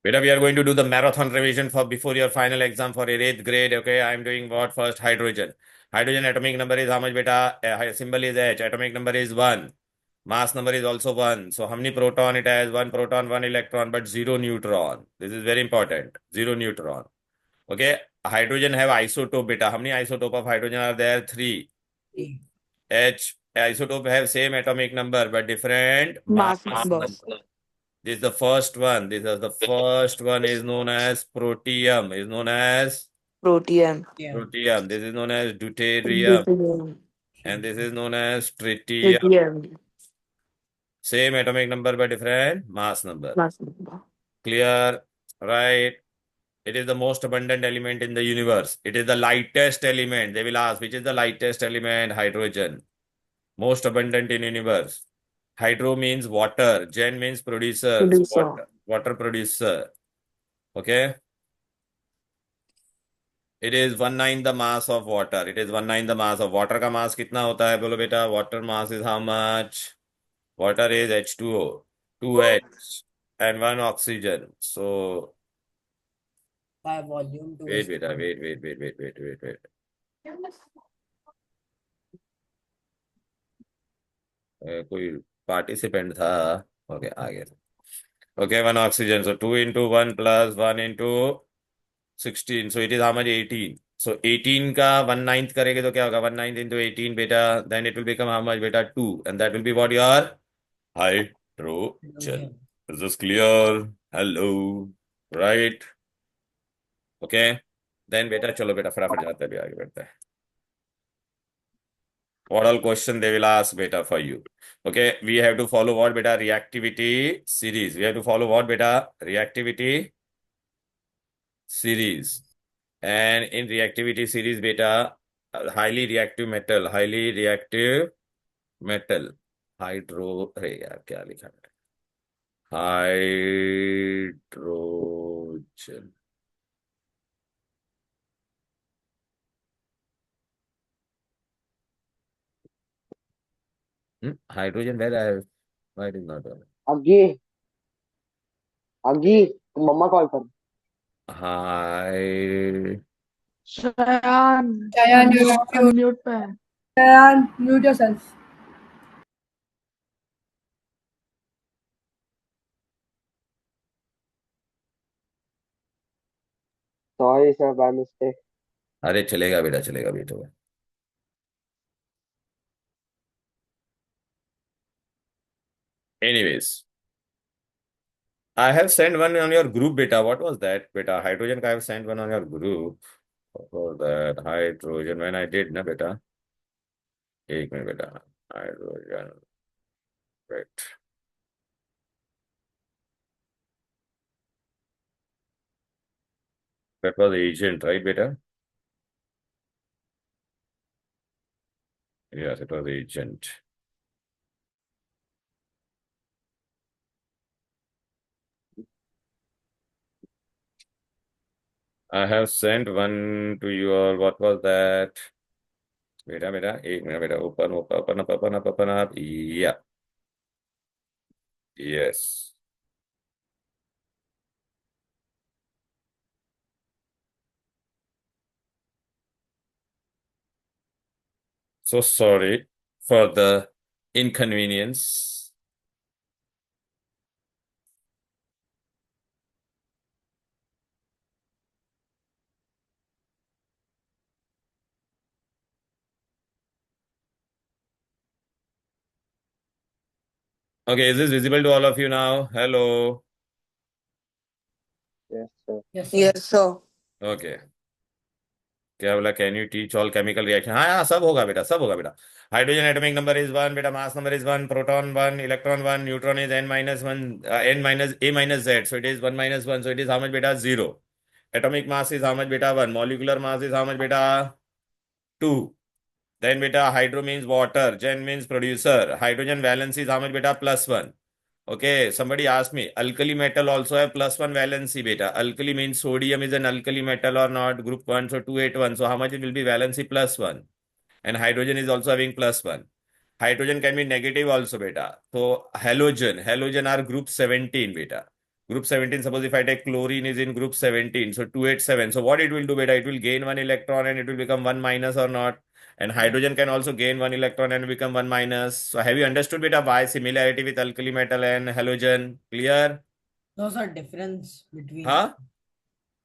Beta, we are going to do the marathon revision for before your final exam for your 8th grade. Okay, I am doing what first? Hydrogen. Hydrogen atomic number is how much, beta? Symbol is H. Atomic number is 1. Mass number is also 1. So how many proton it has? 1 proton, 1 electron, but 0 neutron. This is very important. 0 neutron. Okay, hydrogen have isotope, beta. How many isotope of hydrogen are there? 3. H isotope have same atomic number but different mass Mass number. number. This is the first one. This is the first one is known as protium. Is known as Protein. protium. This is known as deuterium. Deuterium. And this is known as tritium. Tritium. Same atomic number but different mass number. Mass number. Clear? Right? It is the most abundant element in the universe. It is the lightest element. They will ask, which is the lightest element? Hydrogen. Most abundant in universe. Hydro means water. Gen means producer. So Producer. water producer. Okay. It is 1/9 the mass of water. It is 1/9 the mass of water. का mass कितना होता है बोलो बेटा? Water mass is how much? Water is H2O, 2H, and 1 oxygen. So by volume to wait बेटा, wait. कोई participant था. Okay आ गया. Okay, 1 oxygen. So 2 into 1 plus 1 into 16. So it is how much? 18. So 18 का 1/9 करेंगे तो क्या होगा? 1/9 into 18 बेटा. Then it will become how much बेटा? 2. And that will be what your hydrogen. Is this clear? Hello. Right? Okay. Then बेटा चलो बेटा फटाफट जाते हैं, अभी आगे बढ़ते हैं. What all question they will ask beta for you? Okay, we have to follow what beta? Reactivity series. We have to follow what beta? Reactivity series. And in reactivity series beta, highly reactive metal, hydro, अरे यार क्या लिखा है? Hydrogen. Hydrogen why it is not on? अग्गी अग्गी मम्मा call कर. Hydrogen. Shayan. Shayan, Unmute पे है. Shayan, mute yourself. Sorry sir, by mistake. अरे चलेगा बेटा, चलेगा भी तो. Anyways, I have sent one on your group beta. What was that beta? Hydrogen I have sent one on your group. What was that? Hydrogen when I did na beta. एक minute बेटा. Hydrogen. Right. That was agent, right beta? Yes, it was agent. I have sent one to you all. What was that? बेटा एक minute बेटा. Open up. Yeah. Yes. So sorry for the inconvenience. Okay, is this visible to all of you now? Hello. Yes sir. Yes, sir. Okay. क्या बोला? Can you teach all chemical reaction? हाँ हाँ, सब होगा बेटा, सब होगा बेटा. हाइड्रोजन एटॉमिक नंबर इज 1 बेटा. Mass number is 1. Proton 1. Electron 1. Neutron is n-1. n-a-z. So it is 1-1. So it is how much beta? 0. Atomic mass is how much beta? 1. Molecular mass is how much beta? 2. Then beta hydro means water. Gen means producer. Hydrogen valence is how much beta? +1. Okay, somebody asked me, alkali metal also have +1 valency beta. Alkali means sodium is an alkali metal or not? Group 1, so 281. So how much it will be? Valency +1. And hydrogen is also having +1. Hydrogen can be negative also beta. So halogen are group 17 beta. Group 17, suppose if I take chlorine is in group 17, so 287. So what it will do, beta? It will gain one electron and it will become one minus or not. And hydrogen can also gain one electron and become one minus. So have you understood, beta, why similarity with alkali metal and halogen? Clear? No, sir, difference between. Huh?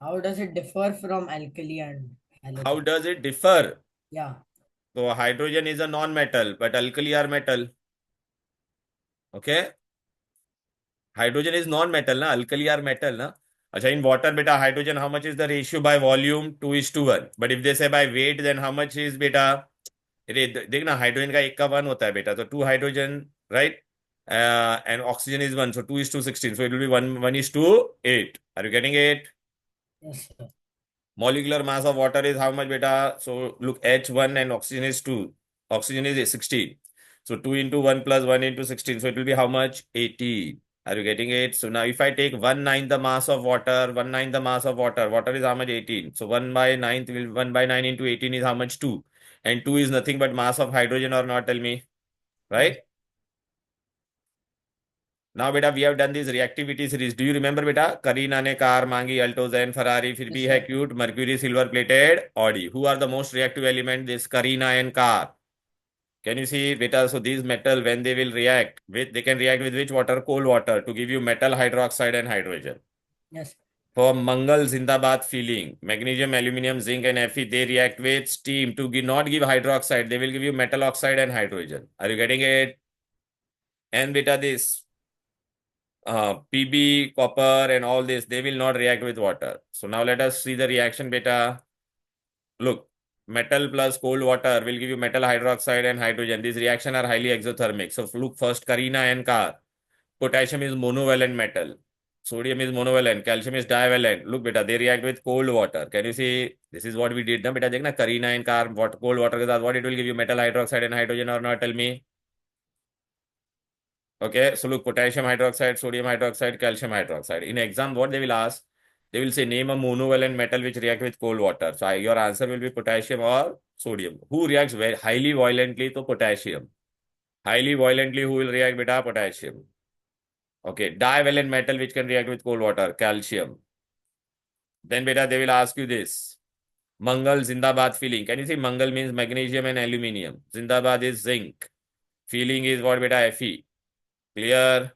How does it differ from alkali and halogen? How does it differ? Yeah. So hydrogen is a non-metal, but alkali are metal. Okay? Hydrogen is non-metal, na? Alkali are metal, na? Acha, in water, beta, hydrogen, how much is the ratio by volume? 2:1. But if they say by weight, then how much is beta? देखना hydrogen का एक का one होता है बेटा तो two hydrogen right and oxygen is one so 2:16 so it will be 1:8 are you getting it Yes, sir. molecular mass of water is how much beta so look H1 and oxygen is 2 oxygen is 16 so 2 into 1 plus 1 into 16 so it will be how much 18 are you getting it so now if I take 1/9 the mass of water 1/9 the mass of water is how much 18 so 1/9 will 1/9 into 18 is how much 2 and 2 is nothing but mass of hydrogen or not tell me right now beta we have done this reactivity series do you remember beta Karina ने car मांगी Alto Jain Ferrari फिर भी Yes, है sir. Cute mercury silver plated Audi who are the most reactive element this Karina and car can you see beta so these metal when they will react with they can react with which water cold water to give you metal hydroxide and hydrogen Yes. for Mangal Zindabad filling magnesium aluminum zinc and Fe they react with steam to not give hydroxide they will give you metal oxide and hydrogen are you getting it and beta this Pb, copper, and all this, they will not react with water. So now let us see the reaction beta. Look, metal plus cold water will give you metal hydroxide and hydrogen. These reactions are highly exothermic. So look first, Carina and Car. Potassium is monovalent metal. Sodium is monovalent. Calcium is divalent. Look beta, they react with cold water. Can you see? This is what we did. Na beta, देखना Carina and Car, what cold water के साथ, what it will give you metal hydroxide and hydrogen or not? Tell me. Okay, so look, potassium hydroxide, sodium hydroxide, calcium hydroxide. In exam, what they will ask, they will say name a monovalent metal which react with cold water. So your answer will be potassium or sodium. Who reacts very highly violently to potassium? Highly violently, who will react beta potassium? Okay, divalent metal which can react with cold water, calcium. Then beta, they will ask you this. Mangal Zindabad filling. Can you see Mangal means magnesium and aluminium? Zindabad is zinc. Filling is what beta Fe. Clear?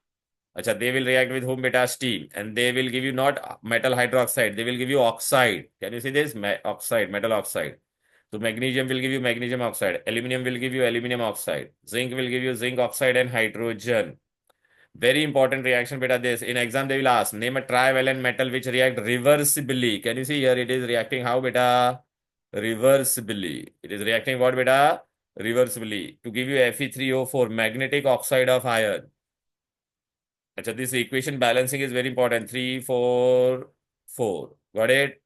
Acha, they will react with whom beta steam and they will give you not metal hydroxide, they will give you oxide. Can you see this? Oxide, metal oxide. So magnesium will give you magnesium oxide, aluminum will give you aluminum oxide, zinc will give you zinc oxide and hydrogen. Very important reaction beta this. In exam they will ask, name a trivalent metal which react reversibly. Can you see here it is reacting how beta? Reversibly. It is reacting what beta? Reversibly. To give you Fe3O4, magnetic oxide of iron. Achha, this equation balancing is very important. 3, 4, 4. Got it?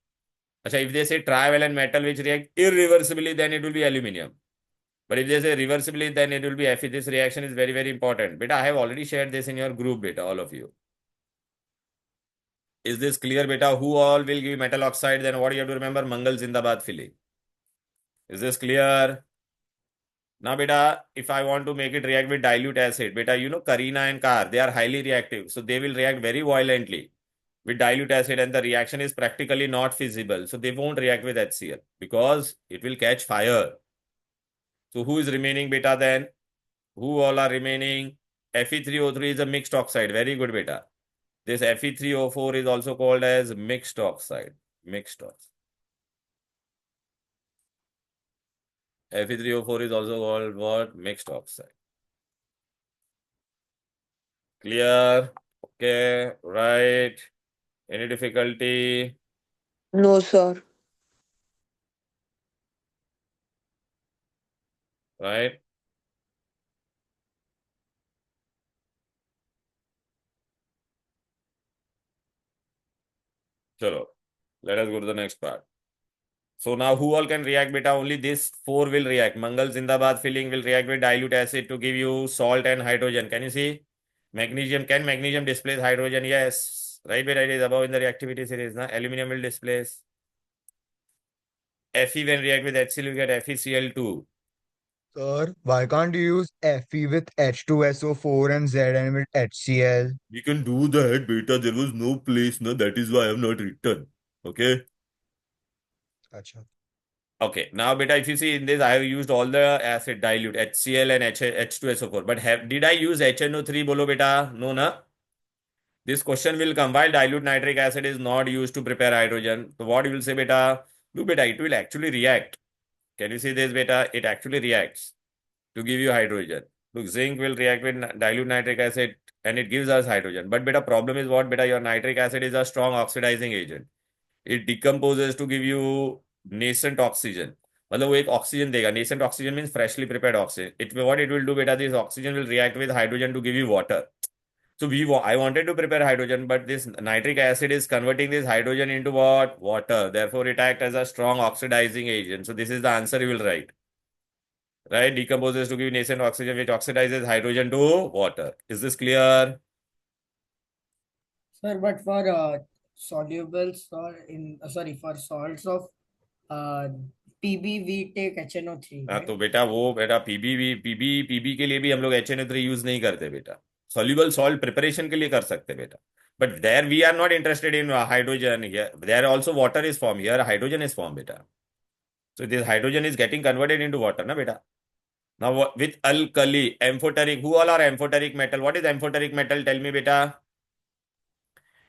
Achha, if they say trivalent metal which react irreversibly, then it will be aluminium. But if they say reversibly, then it will be Fe. This reaction is very, very important. Beta, I have already shared this in your group, beta, all of you. Is this clear, beta? Who all will give metal oxide? Then what you have to remember? Mangal Zindabad filling. Is this clear? Now, beta, if I want to make it react with dilute acid, beta, you know, Carina and Car, they are highly reactive. So they will react very violently with dilute acid and the reaction is practically not feasible. So they won't react with HCl because it will catch fire. So who is remaining beta then? Who all are remaining? Fe3O3 is a mixed oxide. Very good beta. This Fe3O4 is also called as mixed oxide. Mixed oxide. Fe3O4 is also called what? Mixed oxide. Clear? Okay, right. Any difficulty? No, sir. Right? Chalo. Let us go to the next part. So now who all can react beta? Only this 4 will react. Mangal Zindabad filling will react with dilute acid to give you salt and hydrogen. Can you see? Magnesium. Can magnesium displace hydrogen? Yes. Right beta, it is above in the reactivity series. Na? Aluminum will displace. Fe when react with HCl, you get FeCl2. Sir, why can't you use Fe with H2SO4 and Zn with HCl? We can do that, beta. There was no place, no. That is why I have not written. Okay. Acha. Okay. Now, beta, if you see in this, I have used all the acid dilute, HCl and H2SO4. But did I use HNO3, bolo beta? No, na. This question will come while dilute nitric acid is not used to prepare hydrogen. So what you will say, beta? Look, beta, it will actually react. Can you see this, beta? It actually reacts to give you hydrogen. Look, zinc will react with dilute nitric acid and it gives us hydrogen. But beta, problem is what, beta? Your nitric acid is a strong oxidizing agent. It decomposes to give you nascent oxygen. मतलब वो एक oxygen देगा. Nascent oxygen means freshly prepared oxygen. What it will do, beta, this oxygen will react with hydrogen to give you water. So I wanted to prepare hydrogen, but this nitric acid is converting this hydrogen into what? Water. Therefore, it acts as a strong oxidizing agent. So this is the answer you will write. Right? Decomposes to give nascent oxygen, which oxidizes hydrogen to water. Is this clear? Sir, but for solubles or in sorry for salts of uh, PB we take HNO3, हाँ, right? तो बेटा वो बेटा PB के लिए भी हम लोग HNO3 यूज नहीं करते बेटा. सॉल्युबल सॉल्ट प्रिपरेशन के लिए कर सकते बेटा. But there we are not interested in hydrogen. There also water is form. Here hydrogen is form बेटा. So this hydrogen is getting converted into water, na beta. Now with alkali, amphoteric, who all are amphoteric metal? What is amphoteric metal? Tell me beta.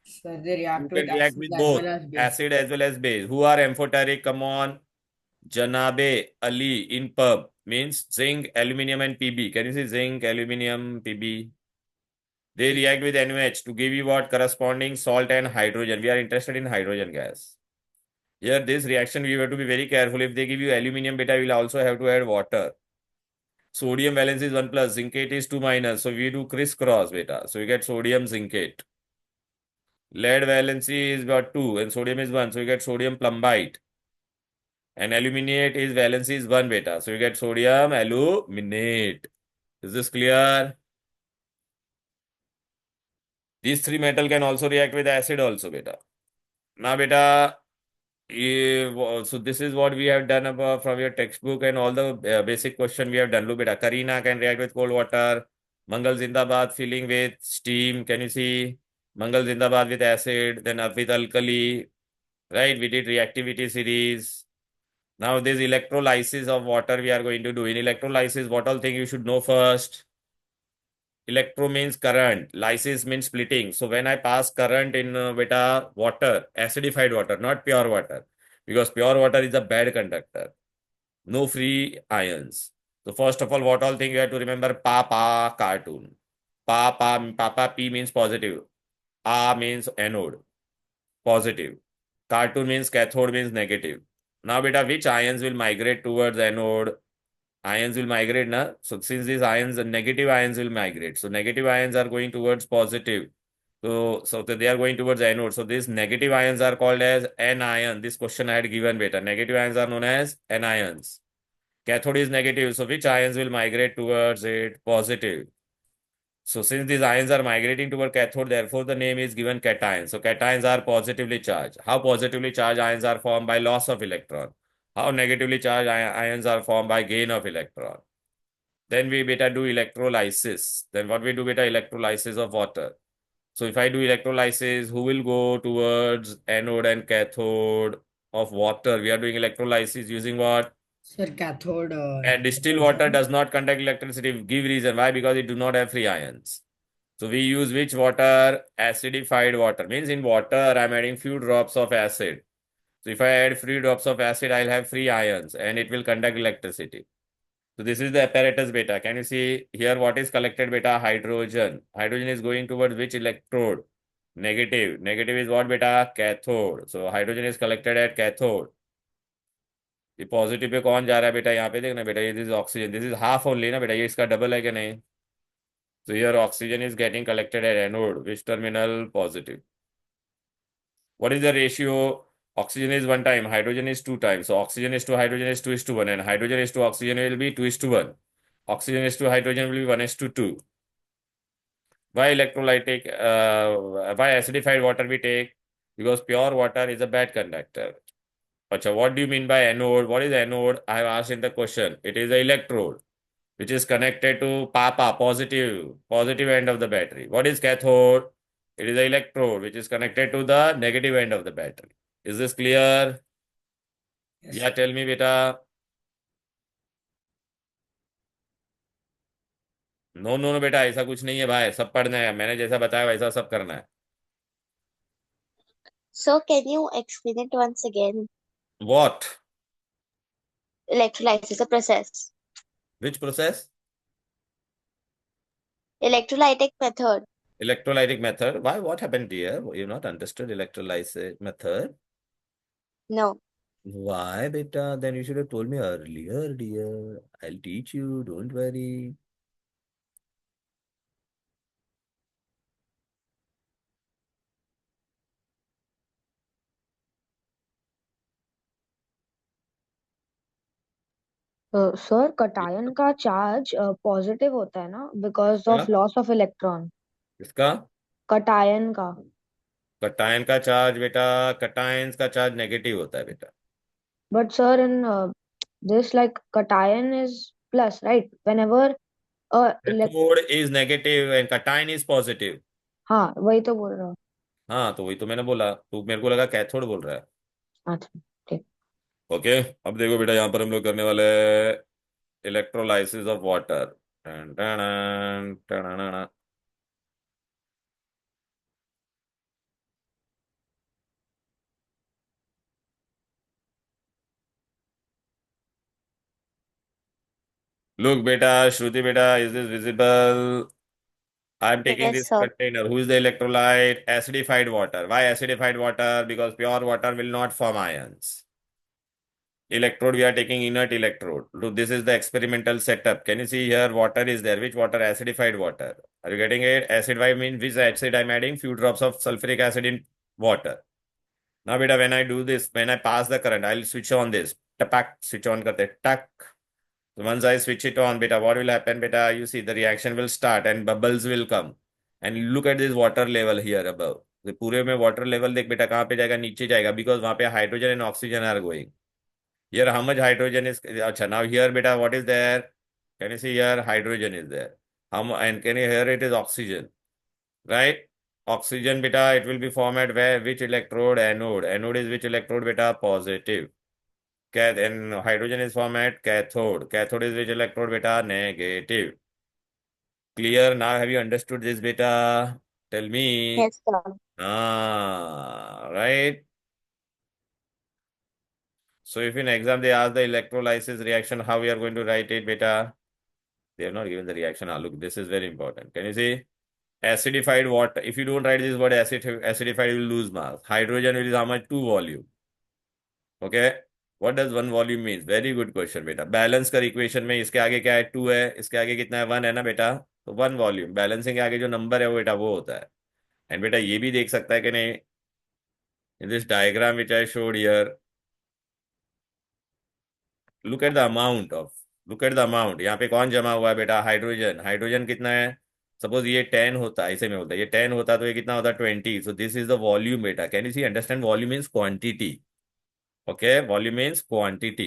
Sir, they You react can with react acid with as both well as base. acid as well as base. Who are amphoteric? Come on. Janabe Ali in pub means zinc, aluminium and Pb. Can you see zinc, aluminium, Pb? They react with NaOH to give you what? Corresponding salt and hydrogen. We are interested in hydrogen gas. Here, this reaction, we have to be very careful. If they give you aluminium beta, we will also have to add water. Sodium valence is 1 plus, zincate is 2 minus. So we do crisscross beta. So you get sodium zincate. Lead valency is got 2 and sodium is 1. So you get sodium plumbite. And aluminate is valency is 1 beta. So you get sodium aluminate. Is this clear? These three metal can also react with acid also beta. Now beta, so this is what we have done about from your textbook and all the basic question we have done. Look beta, Karina can react with cold water. Mangal Zindabad filling with steam. Can you see? Mangal Zindabad with acid. Then up with alkali. Right? We did reactivity series. Now this electrolysis of water we are going to do. In electrolysis, what all thing you should know first? Electro means current. Lysis means splitting. So when I pass current in beta water, acidified water, not pure water, because pure water is a bad conductor. No free ions. So first of all, what all thing you have to remember? Papa cartoon. Papa P means positive. A means anode. Positive. Cartoon means cathode means negative. Now beta, which ions will migrate towards anode? Ions will migrate, na? So since these ions, the negative ions will migrate. So negative ions are going towards positive. So they are going towards anode. So these negative ions are called as anion. This question I had given beta. Negative ions are known as anions. Cathode is negative. So which ions will migrate towards it? Positive. So since these ions are migrating toward cathode, therefore the name is given cation. So cations are positively charged. How positively charged ions are formed? By loss of electron. How negatively charged ions are formed? By gain of electron. Then we beta do electrolysis. Then what we do beta? Electrolysis of water. So if I do electrolysis, who will go towards anode and cathode of water? We are doing electrolysis using what? Sir, cathode. And distilled water does not conduct electricity. Give reason why? Because it do not have free ions. So we use which water? Acidified water. Means in water I'm adding few drops of acid. So if I add few drops of acid, I'll have free ions and it will conduct electricity. So this is the apparatus beta. Can you see here what is collected beta? Hydrogen. Hydrogen is going towards which electrode? Negative. Negative is what beta? Cathode. So hydrogen is collected at cathode. ये positive pay कौन जा रहा है बेटा? यहाँ पे देखना बेटा, ये this oxygen. This is half only ना बेटा, ये इसका डबल है कि नहीं? So here oxygen is getting collected at anode. Which terminal? Positive. What is the ratio? Oxygen is 1 time, hydrogen is 2 times. So oxygen is to hydrogen is 2 is to 1 and hydrogen is to oxygen will be 2 is to 1. Oxygen is to hydrogen will be 1 is to 2. Why electrolytic? Why acidified water we take? Because pure water is a bad conductor. Acha, what do you mean by anode? What is anode? I have asked in the question. It is the electrode. which is connected to positive end of the battery. What is cathode? It is the electrode which is connected to the negative end of the battery. Is this clear? Yes. Yeah, tell me, beta. No no no बेटा, ऐसा कुछ नहीं है भाई, सब पढ़ना है, मैंने जैसा बताया वैसा सब करना है. So can you explain it once again? What? Electrolysis, a process. Which process? Electrolytic method. Electrolytic method. Why? What happened, dear? You not understood electrolysis method? No. Why, beta? Then you should have told me earlier, dear. I'll teach you. Don't worry. Sir cation का charge positive होता है ना because क्या? Of loss of electron. किसका? Cation का. Cation का charge बेटा, cations का चार्ज नेगेटिव होता है बेटा. But sir in this like cation is plus right whenever cathode is negative and cation is positive. हाँ वही तो बोल रहा हूँ. हाँ, तो वही तो मैंने बोला, तू मेरे को लगा कैथोड बोल रहा है. अच्छा ठीक. ओके, अब देखो बेटा, यहाँ पर हम लोग करने वाले electrolysis of water. Look, beta, Shruti, beta, is this visible? I'm taking Yes, this sir. container. Who is the electrolyte? Acidified water. Why acidified water? Because pure water will not form ions. Electrode, we are taking inert electrode. Look, this is the experimental setup. Can you see here? Water is there. Which water? Acidified water. Are you getting it? Acidified means which acid I'm adding? Few drops of sulfuric acid in water. Now, beta, when I do this, when I pass the current, I'll switch on this. Tapak, switch on karte. Tak. So once I switch it on, beta, what will happen, beta? You see the reaction will start and bubbles will come. And look at this water level here above. तो पूरे में water level देख बेटा, कहाँ पे जाएगा? नीचे जाएगा, because वहाँ पे hydrogen and oxygen are going. Here how much hydrogen is? अच्छा, now here beta, what is there? Can you see here? Hydrogen is there. And can you hear it is oxygen, right? Oxygen beta, it will be formed at where? Which electrode? Anode. Anode is which electrode beta? Positive. And hydrogen is formed at cathode. Cathode is which electrode beta? Negative. Clear? Now have you understood this beta? Tell me. Yes, sir. Right. So if in exam they ask the electrolysis reaction, how we are going to write it beta? They have not given the reaction. Look, this is very important. Can you see? Acidified water. If you don't write this word acidified, you will lose mass. Hydrogen will is how much? 2 volume. Okay. What does 1 volume means? Very good question बेटा. Balance कर equation में इसके आगे क्या है? 2 है, इसके आगे कितना है? 1 है ना बेटा. तो 1 वॉल्यूम. बैलेंसिंग के आगे जो नंबर है वो बेटा वो होता है. एंड बेटा ये भी देख सकता है कि नहीं, in this diagram which I showed here, look at the amount of, look at the amount. यहाँ पे कौन जमा हुआ है बेटा? हाइड्रोजन. हाइड्रोजन कितना है? सपोज ये 10 होता, ऐसे में होता है, ये 10 होता तो ये कितना होता? 20. So this is the volume बेटा. Can you see? Understand? Volume means quantity. Okay, volume means quantity.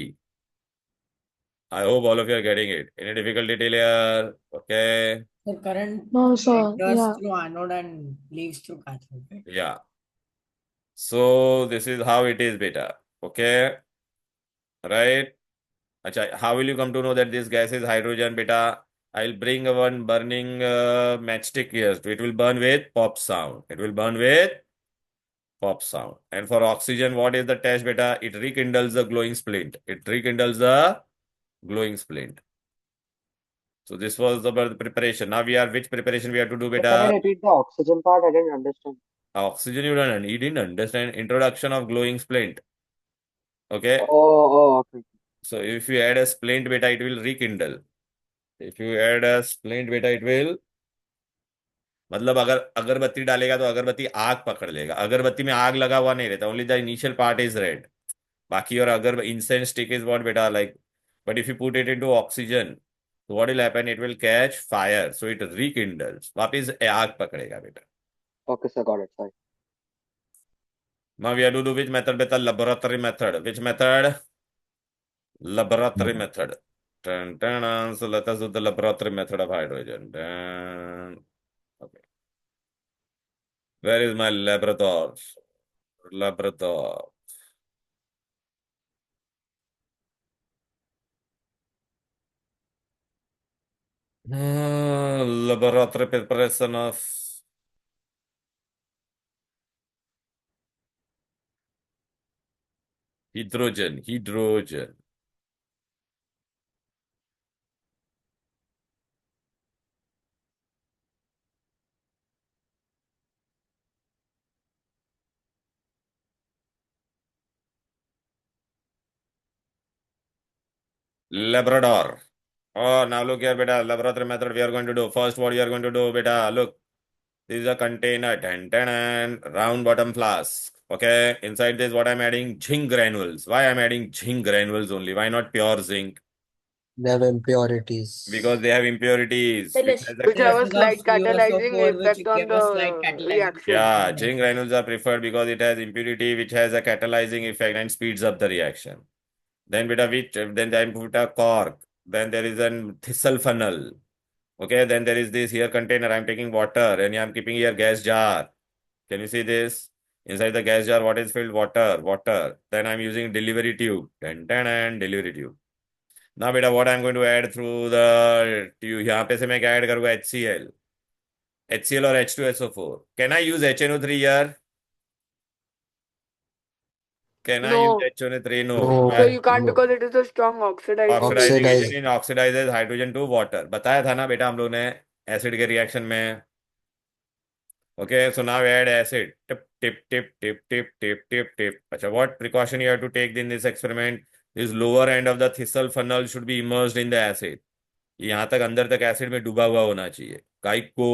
I hope all of you are getting it. Any difficulty till here? Okay. So current No sir. enters Yeah. through anode and leaves through cathode, right? Yeah. So this is how it is, beta. Okay. Right. Acha, how will you come to know that this gas is hydrogen, beta? I'll bring one burning matchstick here. So it will burn with pop sound. It will burn with pop sound. And for oxygen, what is the test, beta? It rekindles the glowing splint. It rekindles the glowing splint. So this was the preparation. Now we are, which preparation we have to do, So can I beta? repeat the oxygen part? I didn't understand. Oxygen you didn't understand. Introduction of glowing splint. Okay. Okay. So if you add a splint, beta, it will rekindle. If you add a splint, beta, it will, मतलब अगर अगरबत्ती डालेगा तो अगरबत्ती आग पकड़ लेगा. अगरबत्ती में आग लगा हुआ नहीं रहता. Only the initial part is red. बाकी और अगर इंसेंस स्टिक इज व्हाट बेटा, like, but if you put it into oxygen, so what will happen? It will catch fire, so it rekindles. वापिस आग पकड़ेगा बेटा. Okay, sir, got it. Sorry. Now we have to do which method beta? Laboratory method. Which method? Laboratory method. Dun, dun, dun. So let us do the laboratory method of hydrogen. Dun. Okay. Where is my laboratory? Laboratory. Laboratory preparation of hydrogen. Labrador. Oh, now look here, beta. Laboratory method we are going to do. First, what you are going to do, beta? Look, this is a container, round bottom flask. Okay, inside this, what I'm adding? Zinc granules. Why I'm adding zinc granules only? Why not pure zinc? They have impurities. Because they have impurities. Which has Which have a Because of slight catalyzing CuSO4, which effect on gave a slight the catalyzing reaction. yeah, effect. zinc granules are preferred because it has impurity which has a catalyzing effect and speeds up the reaction. Then I put a cork. Then there is a thistle funnel. Okay, then there is this here container. I'm taking water and I'm keeping here gas jar. Can you see this? Inside the gas jar, what is filled? Water. Then I'm using delivery tube. And delivery tube. Now, beta, what I'm going to add through the tube? यहाँ पे से मैं क्या add करूँगा? HCl. HCl or H2SO4. Can I use HNO3 here? Can I use No, HNO3? No. No. so you can't No. because it is a strong oxidizing Oxidizing Oxidize. agent oxidizes hydrogen to water. बताया था ना बेटा हम लोग ने acid के reaction में. Okay, so now add acid. Tip. Acha, what precaution you have to take in this experiment? This lower end of the thistle funnel should be immersed in the acid. यहाँ तक अंदर तक acid में डूबा हुआ होना चाहिए. काई को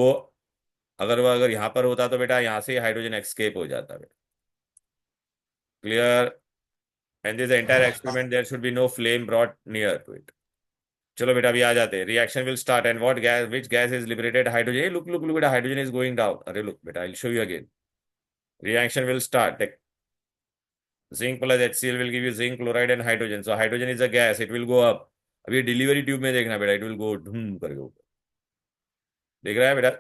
अगर यहाँ पर होता तो बेटा यहाँ से हाइड्रोजन एस्केप हो जाता बेटा. Clear? And this entire experiment there should be no flame brought near to it. चलो बेटा अभी आ जाते हैं. Reaction will start and which gas is liberated? Hydrogen. Hey, look बेटा, hydrogen is going down. अरे look बेटा, I'll show you again. Reaction will start. Zinc plus HCl will give you zinc, chloride and hydrogen. So hydrogen is a gas. It will go up. अभी delivery tube में देखना बेटा. It will go ढूम करके ऊपर. देख रहा है बेटा?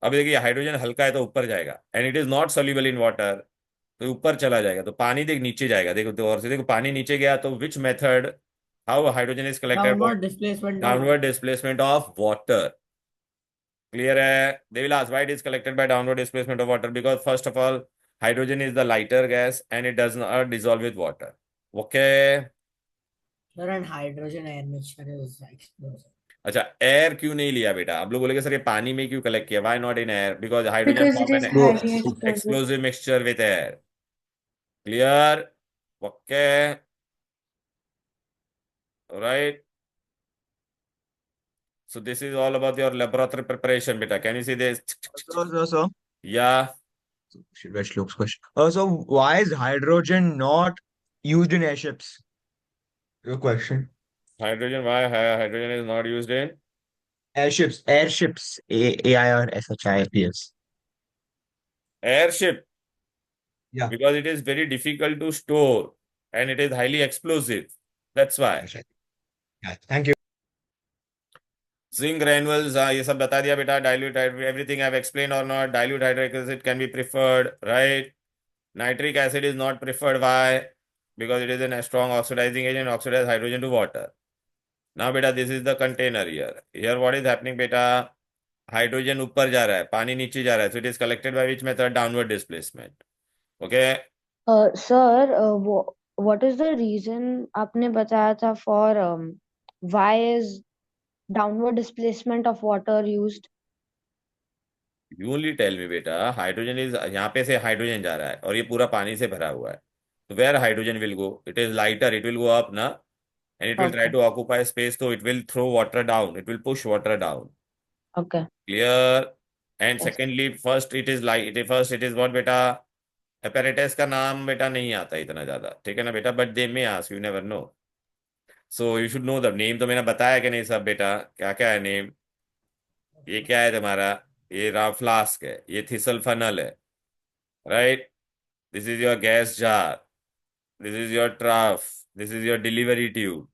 अब देखिए हाइड्रोजन हल्का है तो ऊपर जाएगा. And it is not soluble in water. तो ऊपर चला जाएगा. तो पानी देख नीचे जाएगा. देखो तो और से देखो पानी नीचे गया तो which method how hydrogen is collected? Downward displacement of water. Clear hai? They will ask why it is collected by downward displacement of water. Because first of all, hydrogen is the lighter gas and it does not dissolve with water. Okay. Sir, and hydrogen air mixture is explosive. अच्छा, air क्यों नहीं लिया बेटा? आप लोग बोलेगे sir ये पानी में क्यों कलेक्ट किया? Why not in air? Because hydrogen Because it form is an highly explosive. explosive mixture with air. Clear? Okay. All right. So this is all about your laboratory preparation, beta. Can you see this? So, Yeah. should we Shlok's question? So why is hydrogen not used in airships? Your question. Hydrogen, why hydrogen is not used in? Airships. AIRSHIPS. Airship. Yeah. Because it is very difficult to store and it is highly explosive. That's why. Yeah, thank you. Zinc granules, ये सब बता दिया बेटा. Dilute everything I've explained or not. Dilute hydrochloric acid can be preferred, right? Nitric acid is not preferred. Why? Because it is a strong oxidizing agent, oxidize hydrogen to water. Now beta, this is the container here. Here what is happening beta? Hydrogen ऊपर जा रहा है, पानी नीचे जा रहा है. So it is collected by which method? Downward displacement. Okay. Sir, what is the reason आपने बताया था for why is downward displacement of water used? You only tell me बेटा. हाइड्रोजन इज यहाँ पे से हाइड्रोजन जा रहा है और ये पूरा पानी से भरा हुआ है. तो where hydrogen will go? It is lighter, it will go up ना, and it will try Okay. to occupy space, so it will throw water down, it will push water down. Okay. Clear? And Yes. secondly, first it is what beta? Apparatus का नाम बेटा नहीं आता इतना ज्यादा, ठीक है ना बेटा? But they may ask, you never know. So you should know the name. तो मैंने बताया कि नहीं सब बेटा? क्या क्या है नेम? ये क्या है तुम्हारा? ये फ्लास्क है, ये थिसल फनल है, right? This is your gas jar. This is your trough. This is your delivery tube.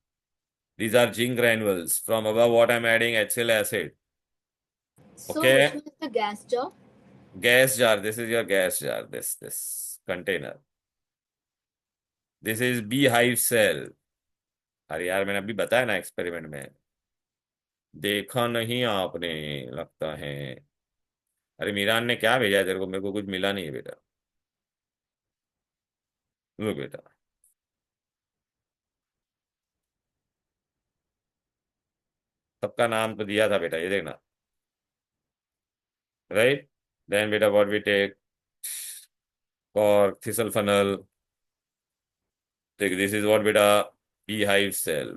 These are zinc granules. From above what I'm adding HCl acid. So Okay. which one is the gas jar? Gas jar. This is your gas jar. This container. This is beehive cell. अरे यार मैंने अभी बताया ना experiment में, देखा नहीं आपने लगता है। अरे मीरान ने क्या भेजा है तेरे को? मेरे को कुछ मिला नहीं है बेटा। लो बेटा, सबका नाम तो दिया था बेटा, ये देखना। राइट, देन बेटा what we take for thistle funnel, this is what बेटा, beehive cell.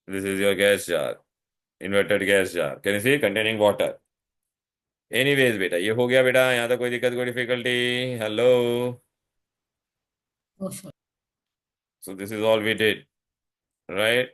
This is your gas jar, inverted gas jar. Can you see? Containing water. Anyways बेटा, ये हो गया बेटा। यहाँ तक कोई दिक्कत, कोई difficulty? Hello. Oh, sorry. So this is all we did, right?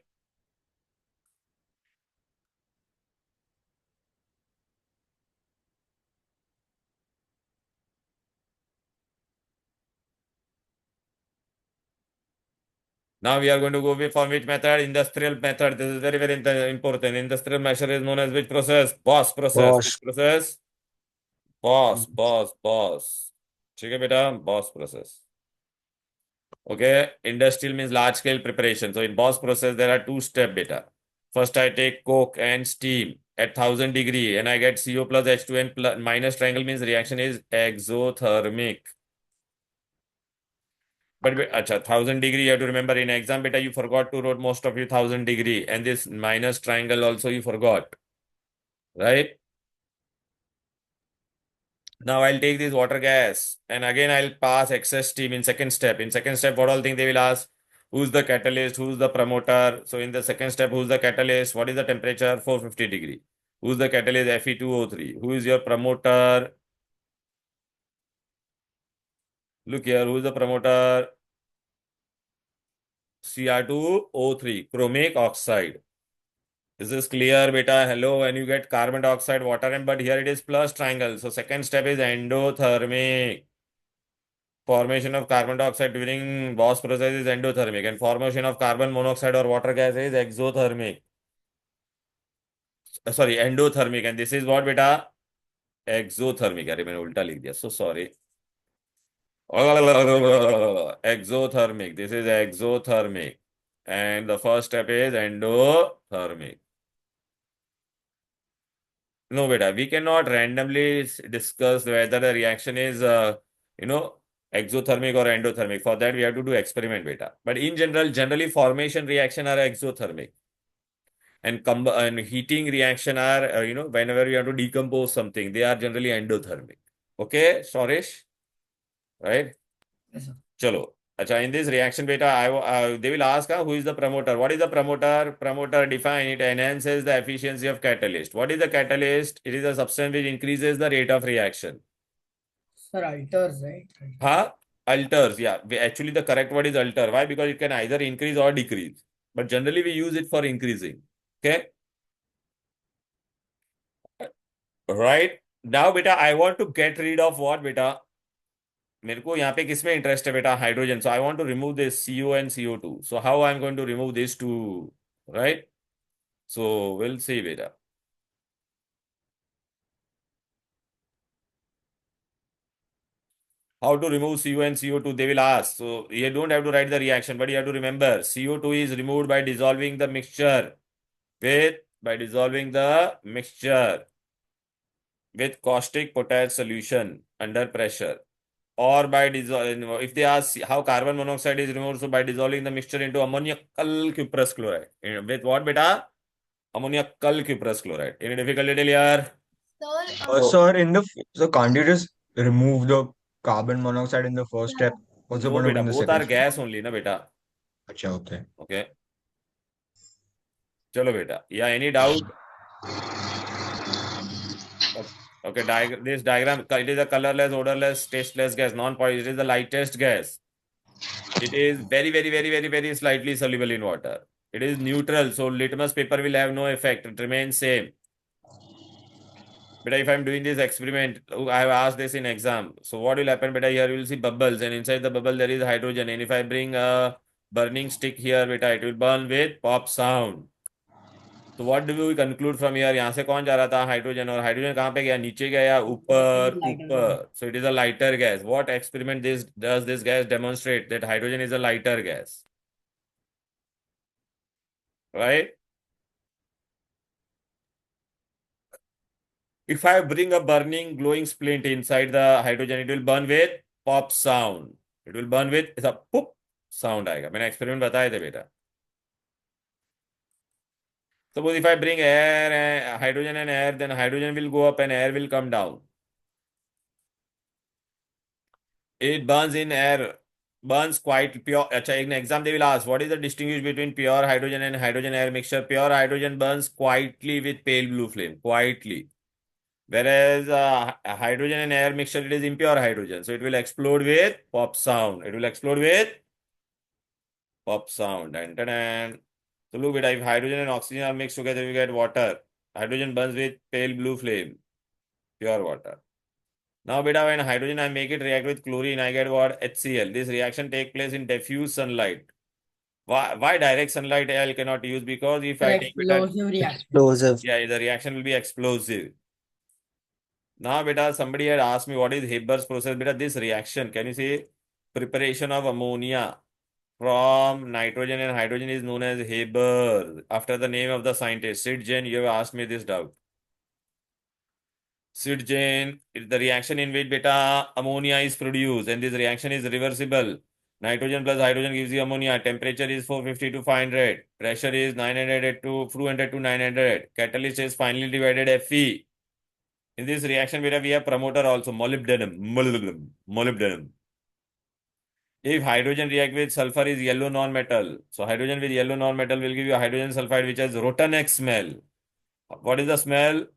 Now we are going to go with from which method? Industrial method. This is very, very important. Industrial measure is known as which process? Boss process. Bosch. Which process? Boss. ठीक है बेटा, boss process. Okay, industrial means large scale preparation. So in boss process, there are two steps, beta. First, I take coke and steam at 1000 degree and I get CO plus H2N plus minus triangle means reaction is exothermic. But acha, 1000 degree, you have to remember in exam, beta, you forgot to write most of you 1000 degree and this minus triangle also you forgot, right? Now I'll take this water gas and again I'll pass excess steam in second step. In second step, what all thing they will ask? Who's the catalyst? Who's the promoter? So in the second step, who's the catalyst? What is the temperature? 450 degree. Who's the catalyst? Fe2O3. Who is your promoter? Look here, who's the promoter? Cr2O3, chromic oxide. Is this clear, beta? Hello, when you get carbon dioxide, water, and but here it is plus triangle. So second step is endothermic. Formation of carbon dioxide during Bosch process is endothermic, and formation of carbon monoxide or water gas is exothermic. Sorry, endothermic, and this is what beta? Exothermic. अरे मैंने उल्टा लिख दिया, so sorry. Exothermic. This is exothermic, and the first step is endothermic. No, beta, we cannot randomly discuss whether the reaction is, exothermic or endothermic. For that, we have to do experiment, beta. But in general, generally formation reaction are exothermic. And heating reaction are, whenever you have to decompose something, they are generally endothermic. Okay, Soresh? Right? Yes, sir. Chalo. Acha, in this reaction, beta, they will ask who is the promoter. What is the promoter? Promoter, define it, enhances the efficiency of catalyst. What is the catalyst? It is a substance which increases the rate of reaction. Sir, alters, right? Huh? Alters, yeah. Actually, the correct word is alter. Why? Because it can either increase or decrease. But generally, we use it for increasing. Okay? Right? Now, beta, I want to get rid of what, beta? मेरे को यहाँ पे किस में interest है बेटा? Hydrogen. So I want to remove this CO and CO2. So how I'm going to remove these two, right? So we'll see beta. How to remove CO and CO2? They will ask. So you don't have to write the reaction, but you have to remember CO2 is removed by dissolving the mixture with caustic potash solution under pressure. Or by dissolving, if they ask how carbon monoxide is removed, so by dissolving the mixture into ammoniacal cuprous chloride. With what, beta? Ammoniacal cuprous chloride. Any difficulty till here? Sir, Sir, so can't you just remove the carbon monoxide in the first step? What's the No, point of beta. in the Both second are step? gas only, na beta. Acha, okay. Okay. Chalo beta. Yeah, any doubt? Okay, this diagram, it is a colorless, odorless, tasteless gas, non-poisonous. It is the lightest gas. It is very, very, very, very, very slightly soluble in water. It is neutral, so litmus paper will have no effect. It remains same. Beta, if I'm doing this experiment, I have asked this in exam. So what will happen, beta? Here you will see bubbles, and inside the bubble there is hydrogen. And if I bring a burning stick here, beta, it will burn with pop sound. तो what do we conclude from here? यहाँ से कौन जा रहा था? Hydrogen. और hydrogen कहाँ पे गया? नीचे गया, ऊपर? Lighter gas. ऊपर. So it is a lighter gas. What experiment this does this gas demonstrate? That hydrogen is a lighter gas, right? If I bring a burning glowing splint inside the hydrogen, it will burn with pop sound. It will burn with ऐसा pop sound आएगा. मैंने experiment बताए थे बेटा. Suppose if I bring air, hydrogen and air, then hydrogen will go up and air will come down. It burns in air, burns quite pure. अच्छा, in exam they will ask, what is the distinguish between pure hydrogen and hydrogen air mixture? Pure hydrogen burns quietly with pale blue flame, quietly. Whereas hydrogen and air mixture, it is impure hydrogen. So it will explode with pop sound. It will explode with pop sound. And so look, beta, if hydrogen and oxygen are mixed together, we get water. Hydrogen burns with pale blue flame, pure water. Now, beta, when hydrogen, I make it react with chlorine, I get what? HCl. This reaction take place in diffuse sunlight. Why direct sunlight I cannot use? Because if I take beta, Explosive reaction. Explosive. yeah, the reaction will be explosive. Now, beta, somebody had asked me what is Haber's process. Beta, this reaction, can you see? Preparation of ammonia from nitrogen and hydrogen is known as Haber, after the name of the scientist. Sid Jain, you have asked me this doubt. Sid Jain, the reaction in which beta ammonia is produced, and this reaction is reversible. Nitrogen plus hydrogen gives you ammonia. Temperature is 450 to 500. Pressure is 900 to 200 to 900. Catalyst is finely divided Fe. In this reaction, we have promoter also, molybdenum. Molybdenum. If hydrogen react with sulfur is yellow non-metal. So hydrogen with yellow non-metal will give you a hydrogen sulfide which has Rotanex smell. What is the smell?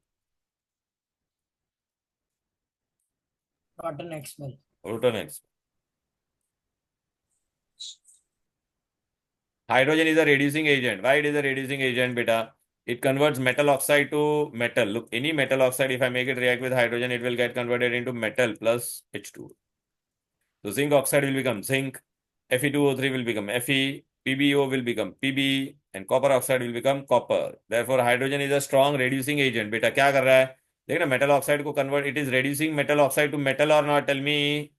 Rotten X smell. Rotanex. Hydrogen is a reducing agent. Why it is a reducing agent, beta? It converts metal oxide to metal. Look, any metal oxide, if I make it react with hydrogen, it will get converted into metal plus H2. So zinc oxide will become zinc, Fe2O3 will become Fe, PbO will become Pb, and copper oxide will become copper. Therefore, hydrogen is a strong reducing agent. Beta, क्या कर रहा है? देखना metal oxide को convert. It is reducing metal oxide to metal or not? Tell me.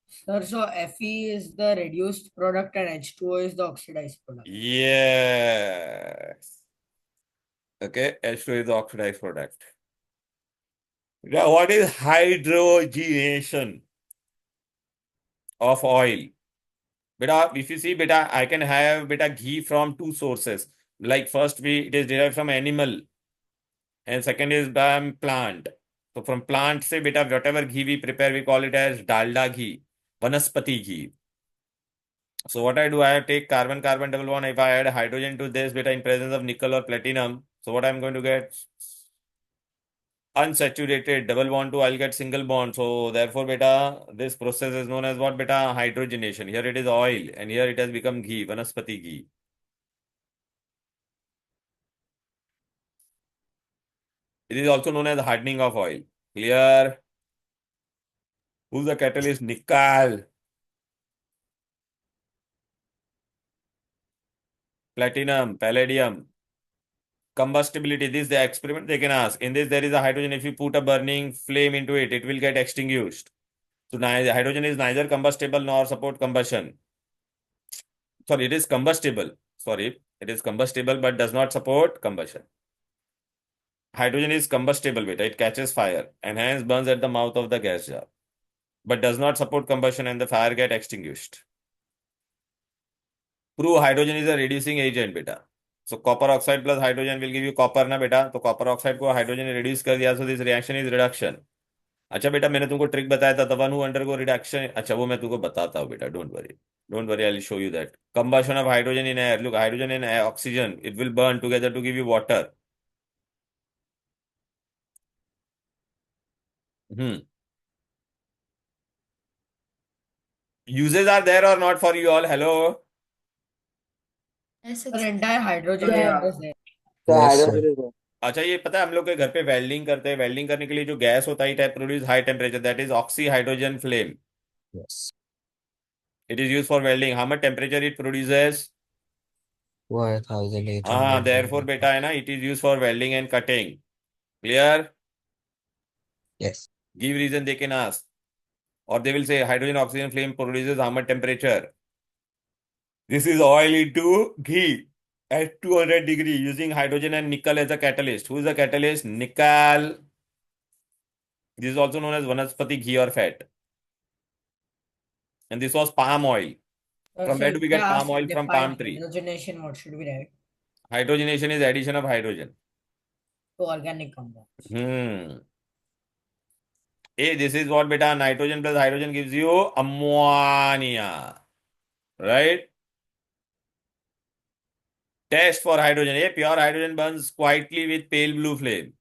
Sir, so Fe is the reduced product and H2O is the oxidized product. Yes. Okay, H2 is the oxidized product. Now, what is hydrogenation of oil? Beta, if you see, beta, I can have beta ghee from two sources. Like first, it is derived from animal, and second is by plant. So from plant, say beta, whatever ghee we prepare, we call it as dalda ghee, vanaspati ghee. So what I do, I take carbon-carbon double bond. If I add hydrogen to this, beta, in presence of nickel or platinum, so what I'm going to get? Unsaturated double bond to, I'll get single bond. So therefore, beta, this process is known as what? Beta, hydrogenation. Here it is oil, and here it has become ghee, vanaspati ghee. It is also known as hardening of oil. Clear? Who's the catalyst? Nickel. Platinum, palladium. Combustibility. This is the experiment they can ask. In this, there is a hydrogen. If you put a burning flame into it, it will get extinguished. So hydrogen is neither combustible nor support combustion. Sorry, it is combustible. Sorry, it is combustible but does not support combustion. Hydrogen is combustible, beta. It catches fire and hence burns at the mouth of the gas jar, but does not support combustion and the fire get extinguished. Prove hydrogen is a reducing agent, beta. So copper oxide plus hydrogen will give you copper ना बेटा. तो copper oxide को hydrogen ने reduce कर दिया. So this reaction is reduction. अच्छा बेटा, मैंने तुमको ट्रिक बताया था. The one who undergo reduction. अच्छा, वो मैं तुमको बताता हूँ बेटा. Don't worry. Don't worry, I'll show you that. Combustion of hydrogen in air. Look, hydrogen and oxygen, it will burn together to give you water. Uses are there or not for you all? Hello? Yes, The entire hydrogen Yeah. is there. So Yes, hydrogen sir. is there. अच्छा, ये पता है हम लोग के घर पे welding करते हैं, वेल्डिंग करने के लिए जो गैस होता है it produce high temperature, that is oxy hydrogen flame. Yes. It is use for welding. How much temperature it produces? 1800 हाँ, देयरफॉर something. बेटा है ना, it is use for welding and cutting. Clear? Yes. Give reason, they can ask. और they will say hydrogen oxygen flame produces how much temperature? This is oil into ghee at 200 degree using hydrogen and nickel as a catalyst. Who is the catalyst? Nickel. This is also known as vanaspati ghee or fat. And this was palm oil. From So where do we if I get ask palm oil? From define palm tree. hydrogenation, what should we write? Hydrogenation is addition of hydrogen. To organic compounds. Hey, this is what beta nitrogen plus hydrogen gives you ammonia. Right? Test for hydrogen. Hey, pure hydrogen burns quietly with pale blue flame.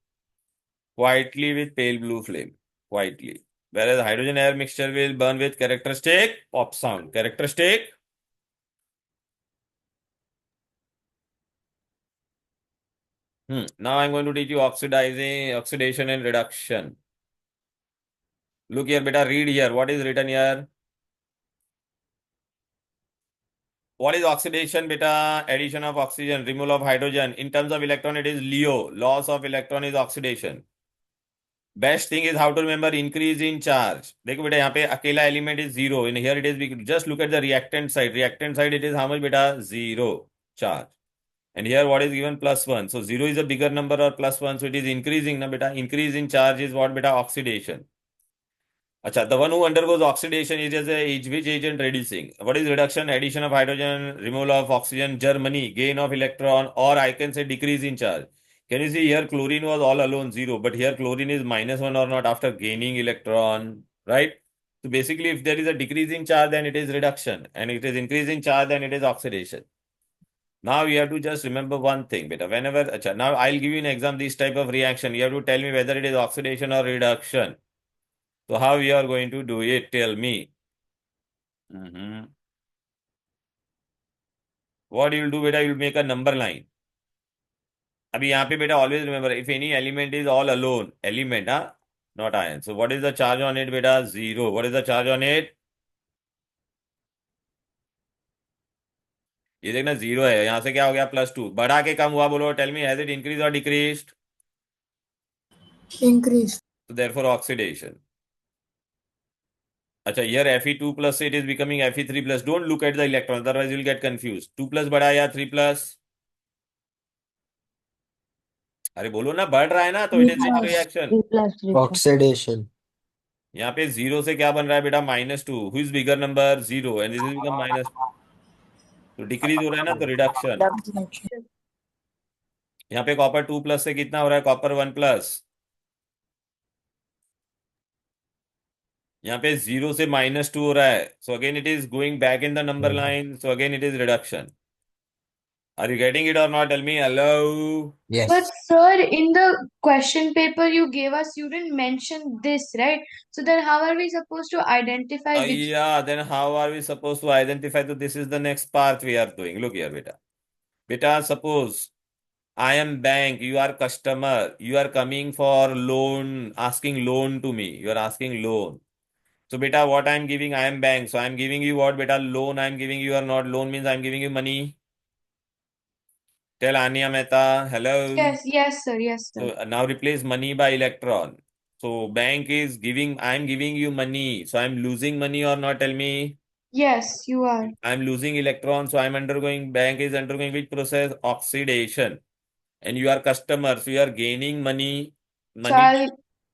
Quietly with pale blue flame. Quietly. Whereas hydrogen air mixture will burn with characteristic pop sound. Characteristic. Now I'm going to teach you oxidation and reduction. Look here, beta, read here. What is written here? What is oxidation, beta? Addition of oxygen, removal of hydrogen. In terms of electron, it is LEO. Loss of electron is oxidation. Best thing is how to remember increase in charge. देखो बेटा यहाँ पे अकेला element is 0. In here it is, just look at the reactant side. Reactant side it is how much beta? 0 charge. And here what is given? +1. So 0 is a bigger number or +1. So it is increasing na beta. Increase in charge is what beta? Oxidation. Acha, the one who undergoes oxidation is which agent reducing? What is reduction? Addition of hydrogen, removal of oxygen, Germany, gain of electron, or I can say decrease in charge. Can you see here chlorine was all alone 0, but here chlorine is -1 or not after gaining electron, right? So basically, if there is a decrease in charge, then it is reduction, and it is increase in charge, then it is oxidation. Now you have to just remember one thing, beta. Whenever, acha, now I'll give you an exam, this type of reaction. You have to tell me whether it is oxidation or reduction. So how you are going to do it? Tell me. What you will do, beta? You will make a number line. अभी यहाँ पे बेटा always remember if any element is all alone, element, not ion. So what is the charge on it, beta? 0. What is the charge on it? ये देखना 0 है. यहाँ से क्या हो गया? +2. बढ़ा के कम हुआ, बोलो. Tell me, has it increased or decreased? Increase. So therefore oxidation. अच्छा, here Fe2 plus it is becoming Fe3 plus. Don't look at the electron, otherwise you will get confused. 2 plus बढ़ा या 3 plus? अरे बोलो ना, बढ़ रहा है ना, तो इट इज रिएक्शन. 3+3+. Oxidation. यहाँ पे 0 से क्या बन रहा है बेटा? -2. Who is bigger number? 0. And this is become minus. तो डिक्रीज हो रहा है ना, तो रिडक्शन. यहाँ पे कॉपर 2 प्लस से कितना हो रहा है? Copper 1 plus. यहाँ पे 0 से -2 हो रहा है. So again it is going back in the number line. So again it is reduction. Are you getting it और not? Tell me. Hello. Yes. But sir, in the question paper you gave us, you didn't mention this, right? So then how are we supposed to identify which? Yeah, then how are we supposed to identify? So this is the next part we are doing. Look here, beta. Beta, suppose I am bank, you are customer, you are coming for loan, asking loan to me. You are asking loan. So beta, what I am giving? I am bank. So I am giving you what, beta? Loan I am giving you or not? Loan means I am giving you money. Tell Ania Mehta. Hello. Yes, sir. Yes, sir. So now replace money by electron. So bank is giving, I am giving you money. So I am losing money or not? Tell me. Yes, you are. I am losing electrons. So I am undergoing, bank is undergoing which process? Oxidation. And you are customer. So you are gaining money. So I'll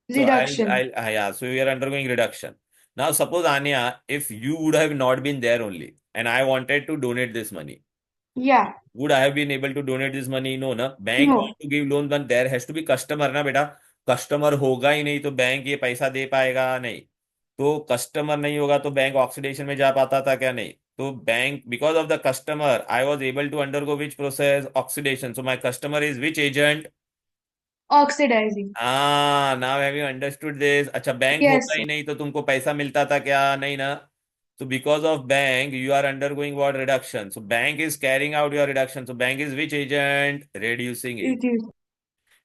So reduction. yeah, so you are undergoing reduction. Now suppose Anya, if you would have not been there only, and I wanted to donate this money, Yeah. would I have been able to donate this money? No, na. Bank No. want to give loan, but there has to be customer ना बेटा. Customer होगा ही नहीं तो bank ये पैसा दे पाएगा नहीं. तो कस्टमर नहीं होगा तो बैंक ऑक्सीडेशन में जा पाता था क्या? नहीं. तो bank, because of the customer, I was able to undergo which process? Oxidation. So my customer is which agent? Oxidizing. Now have you understood this? अच्छा, बैंक Yes, होता ही sir. नहीं तो तुमको पैसा मिलता था क्या? नहीं ना. So because of bank, you are undergoing what? Reduction. So bank is carrying out your reduction. So bank is which agent? Reducing agent. Reduce.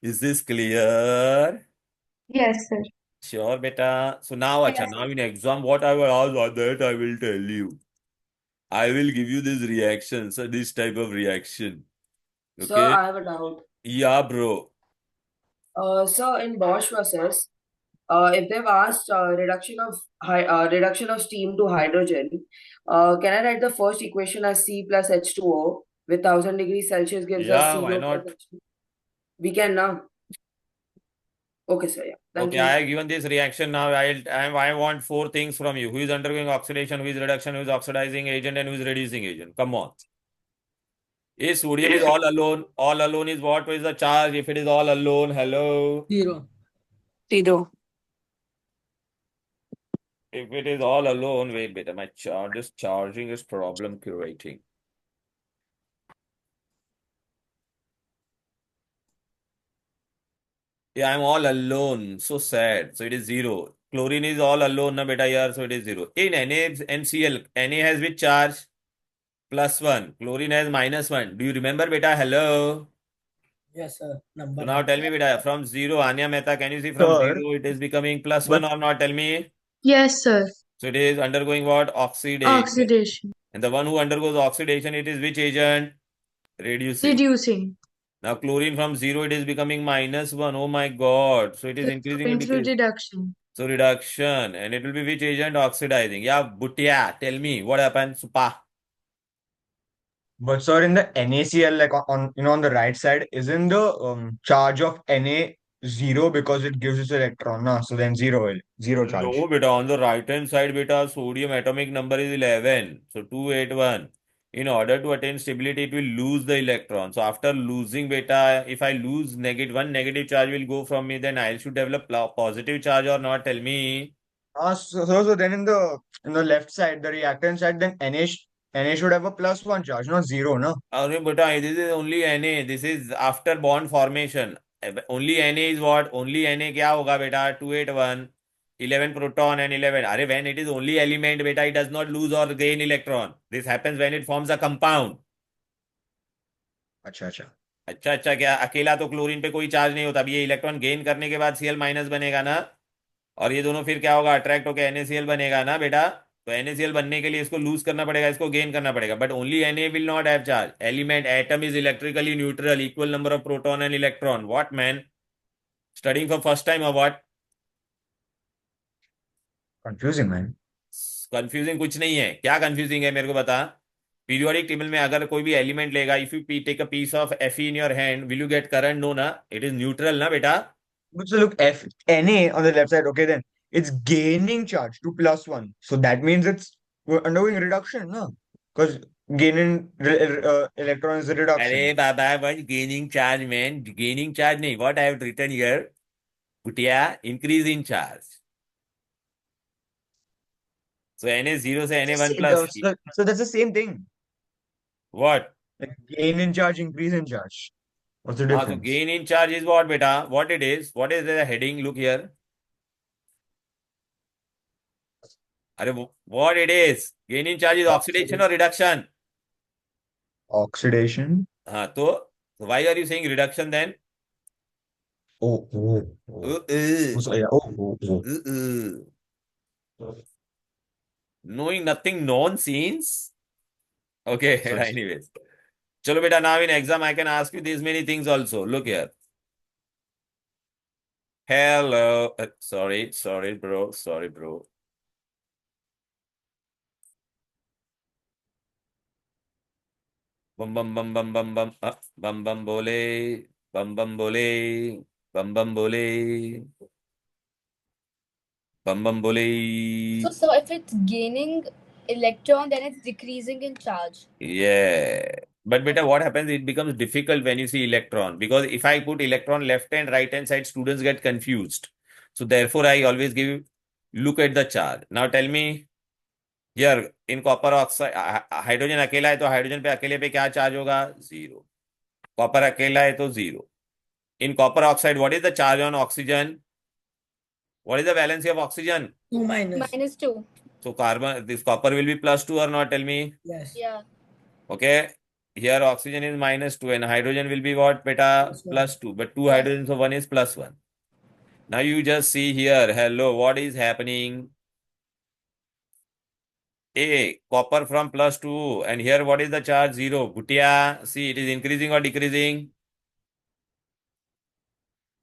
Is this clear? Yes, sir. Sure, beta. So now, Yes, acha, now in exam, what I will ask on that, I will tell you. I will give you this reaction, so this type of reaction. Sir, Okay? I have a doubt. Yeah, bro. So in Bosch process, if they've asked reduction of steam to hydrogen, can I write the first equation as C plus H2O with 1000 degrees Celsius gives us Yeah, why CO plus not? H2? We can now. Okay, sir. Yeah. Thank Okay, you. I have given this reaction now. I want four things from you. Who is undergoing oxidation, who is reduction, who is oxidizing agent, and who is reducing agent? Come on. If sodium is all alone is what is the charge? If it is all alone, hello. Zero. If it is all alone, wait, beta, my charging is problem curating. Yeah, I'm all alone. So sad. So it is zero. Chlorine is all alone, na beta here, so it is zero. In NaCl, Na has which charge? +1. Chlorine has -1. Do you remember, beta? Hello. Yes, sir. So Number now one. tell me, beta, from zero, Anya Mehta, can you see from Sir, zero it is becoming +1 but or not? Tell me. Yes, sir. So it is undergoing what? Oxidation. Oxidation. And the one who undergoes oxidation, it is which agent? Reducing. Reducing. Now chlorine from zero, it is becoming -1. Oh my God. So it is So it's increasing or going through decreasing? reduction. So reduction. And it will be which agent? Oxidizing. Yeah, Bhutia, tell me what happens? Supa. but sir, in the NaCl, like on the right side, isn't the charge of Na zero because it gives its electron, na? So then zero No, charge. beta, on the right hand side, beta, sodium atomic number is 11. So 281. In order to attain stability, it will lose the electron. So after losing beta, if I lose one negative charge will go from me, then I should develop positive charge or not? Tell me. So then in the left side, the reactant side, then Na should have a +1 charge, not zero, no? Beta, this is only Na. This is after bond formation. Only Na is what? Only Na kya hoga beta? 281. 11 proton and 11. When it is only element, beta, it does not lose or gain electron. This happens when it forms a compound. अच्छा अच्छा अच्छा क्या अकेला तो chlorine पे कोई charge नहीं होता. अब ये इलेक्ट्रॉन गेन करने के बाद Cl- बनेगा ना, और ये दोनों फिर क्या होगा? अट्रैक्ट होकर NaCl बनेगा ना बेटा. तो NaCl बनने के लिए इसको लूज करना पड़ेगा, इसको गेन करना पड़ेगा. But only Na will not have charge. Element atom is electrically neutral, equal number of proton and electron. What man? Studying for first time और व्हाट? Confusing man. कंफ्यूजिंग कुछ नहीं है. क्या कंफ्यूजिंग है मेरे को बता. पीरियोडिक टेबल में अगर कोई भी एलिमेंट लेगा, if you take a piece of Fe in your hand, will you get current? No ना, इट इज न्यूट्रल ना बेटा. So look, Na on the left side, okay, then it's gaining charge to +1. So that means it's undergoing reduction, no? Because gaining electron is a अरे reduction. बाबा, one gaining charge man, gaining charge नहीं. What I have written here कुटिया? Increase in charge. So Na0 से Na1 plus. So that's the same thing. What? Like gain in charge, increase in charge. What's the So difference? gain in charge is what beta? What it is? What is the heading? Look here. अरे what it is? Gain in charge is oxidation or reduction? Oxidation. हाँ तो why are you saying reduction then? Oh. So, yeah. Knowing nothing nonsense. Okay, Sorry. anyways. Chalo beta, now in exam I can ask you these many things also. Look here. Hello. Sorry, bro. Bum bum bum bum bum bum. Bum bum bole. Bum bum bole. Bum bum bole. Bum bum bole. So if it's gaining electron, then it's decreasing in charge. Yeah. But beta, what happens? It becomes difficult when you see electron, because if I put electron left and right hand side, students get confused. So therefore, I always look at the charge. Now tell me, here in copper oxide, hydrogen अकेला है तो hydrogen पे अकेले पे क्या charge होगा? 0. Copper अकेला है तो 0. In copper oxide, what is the charge on oxygen? What is the valency of oxygen? 2 minus. -2. So this copper will be +2 or not? Tell me. Yes. Yeah. Okay. here oxygen is -2 and hydrogen will be what, beta? +2. But two hydrogens, so one is +1. Now you just see here, hello, what is happening? A, copper from +2, and here what is the charge? 0. Bhutia, see, it is increasing or decreasing?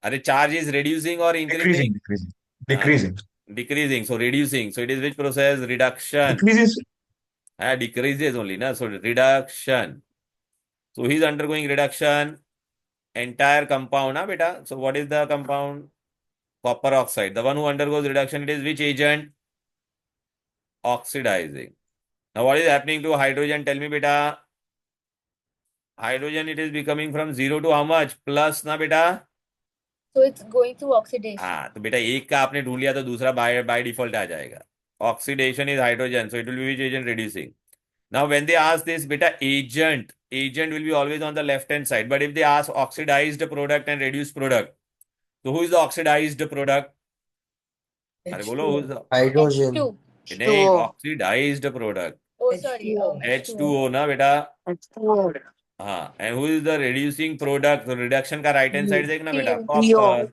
Are the charge is reducing or increasing? Decreasing. Uh, Decreasing. decreasing, so reducing. So it is which process? Reduction. Decreases. Decreases only, na? So reduction. So he's undergoing reduction. Entire compound, beta. So what is the compound? Copper oxide. The one who undergoes reduction, it is which agent? Oxidizing. Now what is happening to hydrogen? Tell me, beta. Hydrogen, it is becoming from 0 to how much? Plus, na beta? So it's going through oxidation. हाँ, तो बेटा एक का आपने ढूंढ लिया तो दूसरा बाय डिफॉल्ट आ जाएगा. Oxidation is hydrogen, so it will be which agent? Reducing. Now when they ask this, beta, agent will be always on the left hand side. But if they ask oxidized product and reduced product, so who is the oxidized product? अरे बोलो, who is the Hydrogen. H2. नहीं, oxidized product? Oh, sorry. H2O ना बेटा. हाँ, and who is the reducing product? So reduction का right hand side देखना बेटा. Copper.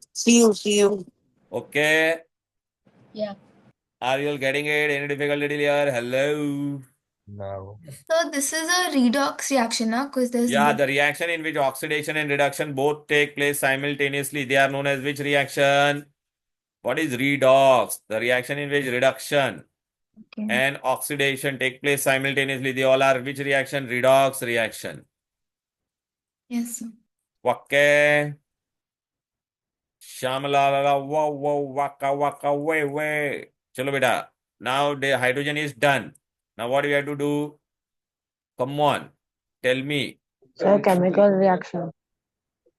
CU. Okay. Yeah. Are you all getting it? Any difficulty here? Hello. No. So this is a redox reaction, na? Because there's Yeah, the reaction in which oxidation and reduction both take place simultaneously. They are known as which reaction? What is redox? The reaction in which reduction and oxidation take place simultaneously. They all are which reaction? Redox reaction. Yes, sir. Okay. Shamala, wow, wow, waka, waka, way. Chalo beta. Now the hydrogen is done. Now what do we have to do? Come on. Tell me. Sir, chemical reaction.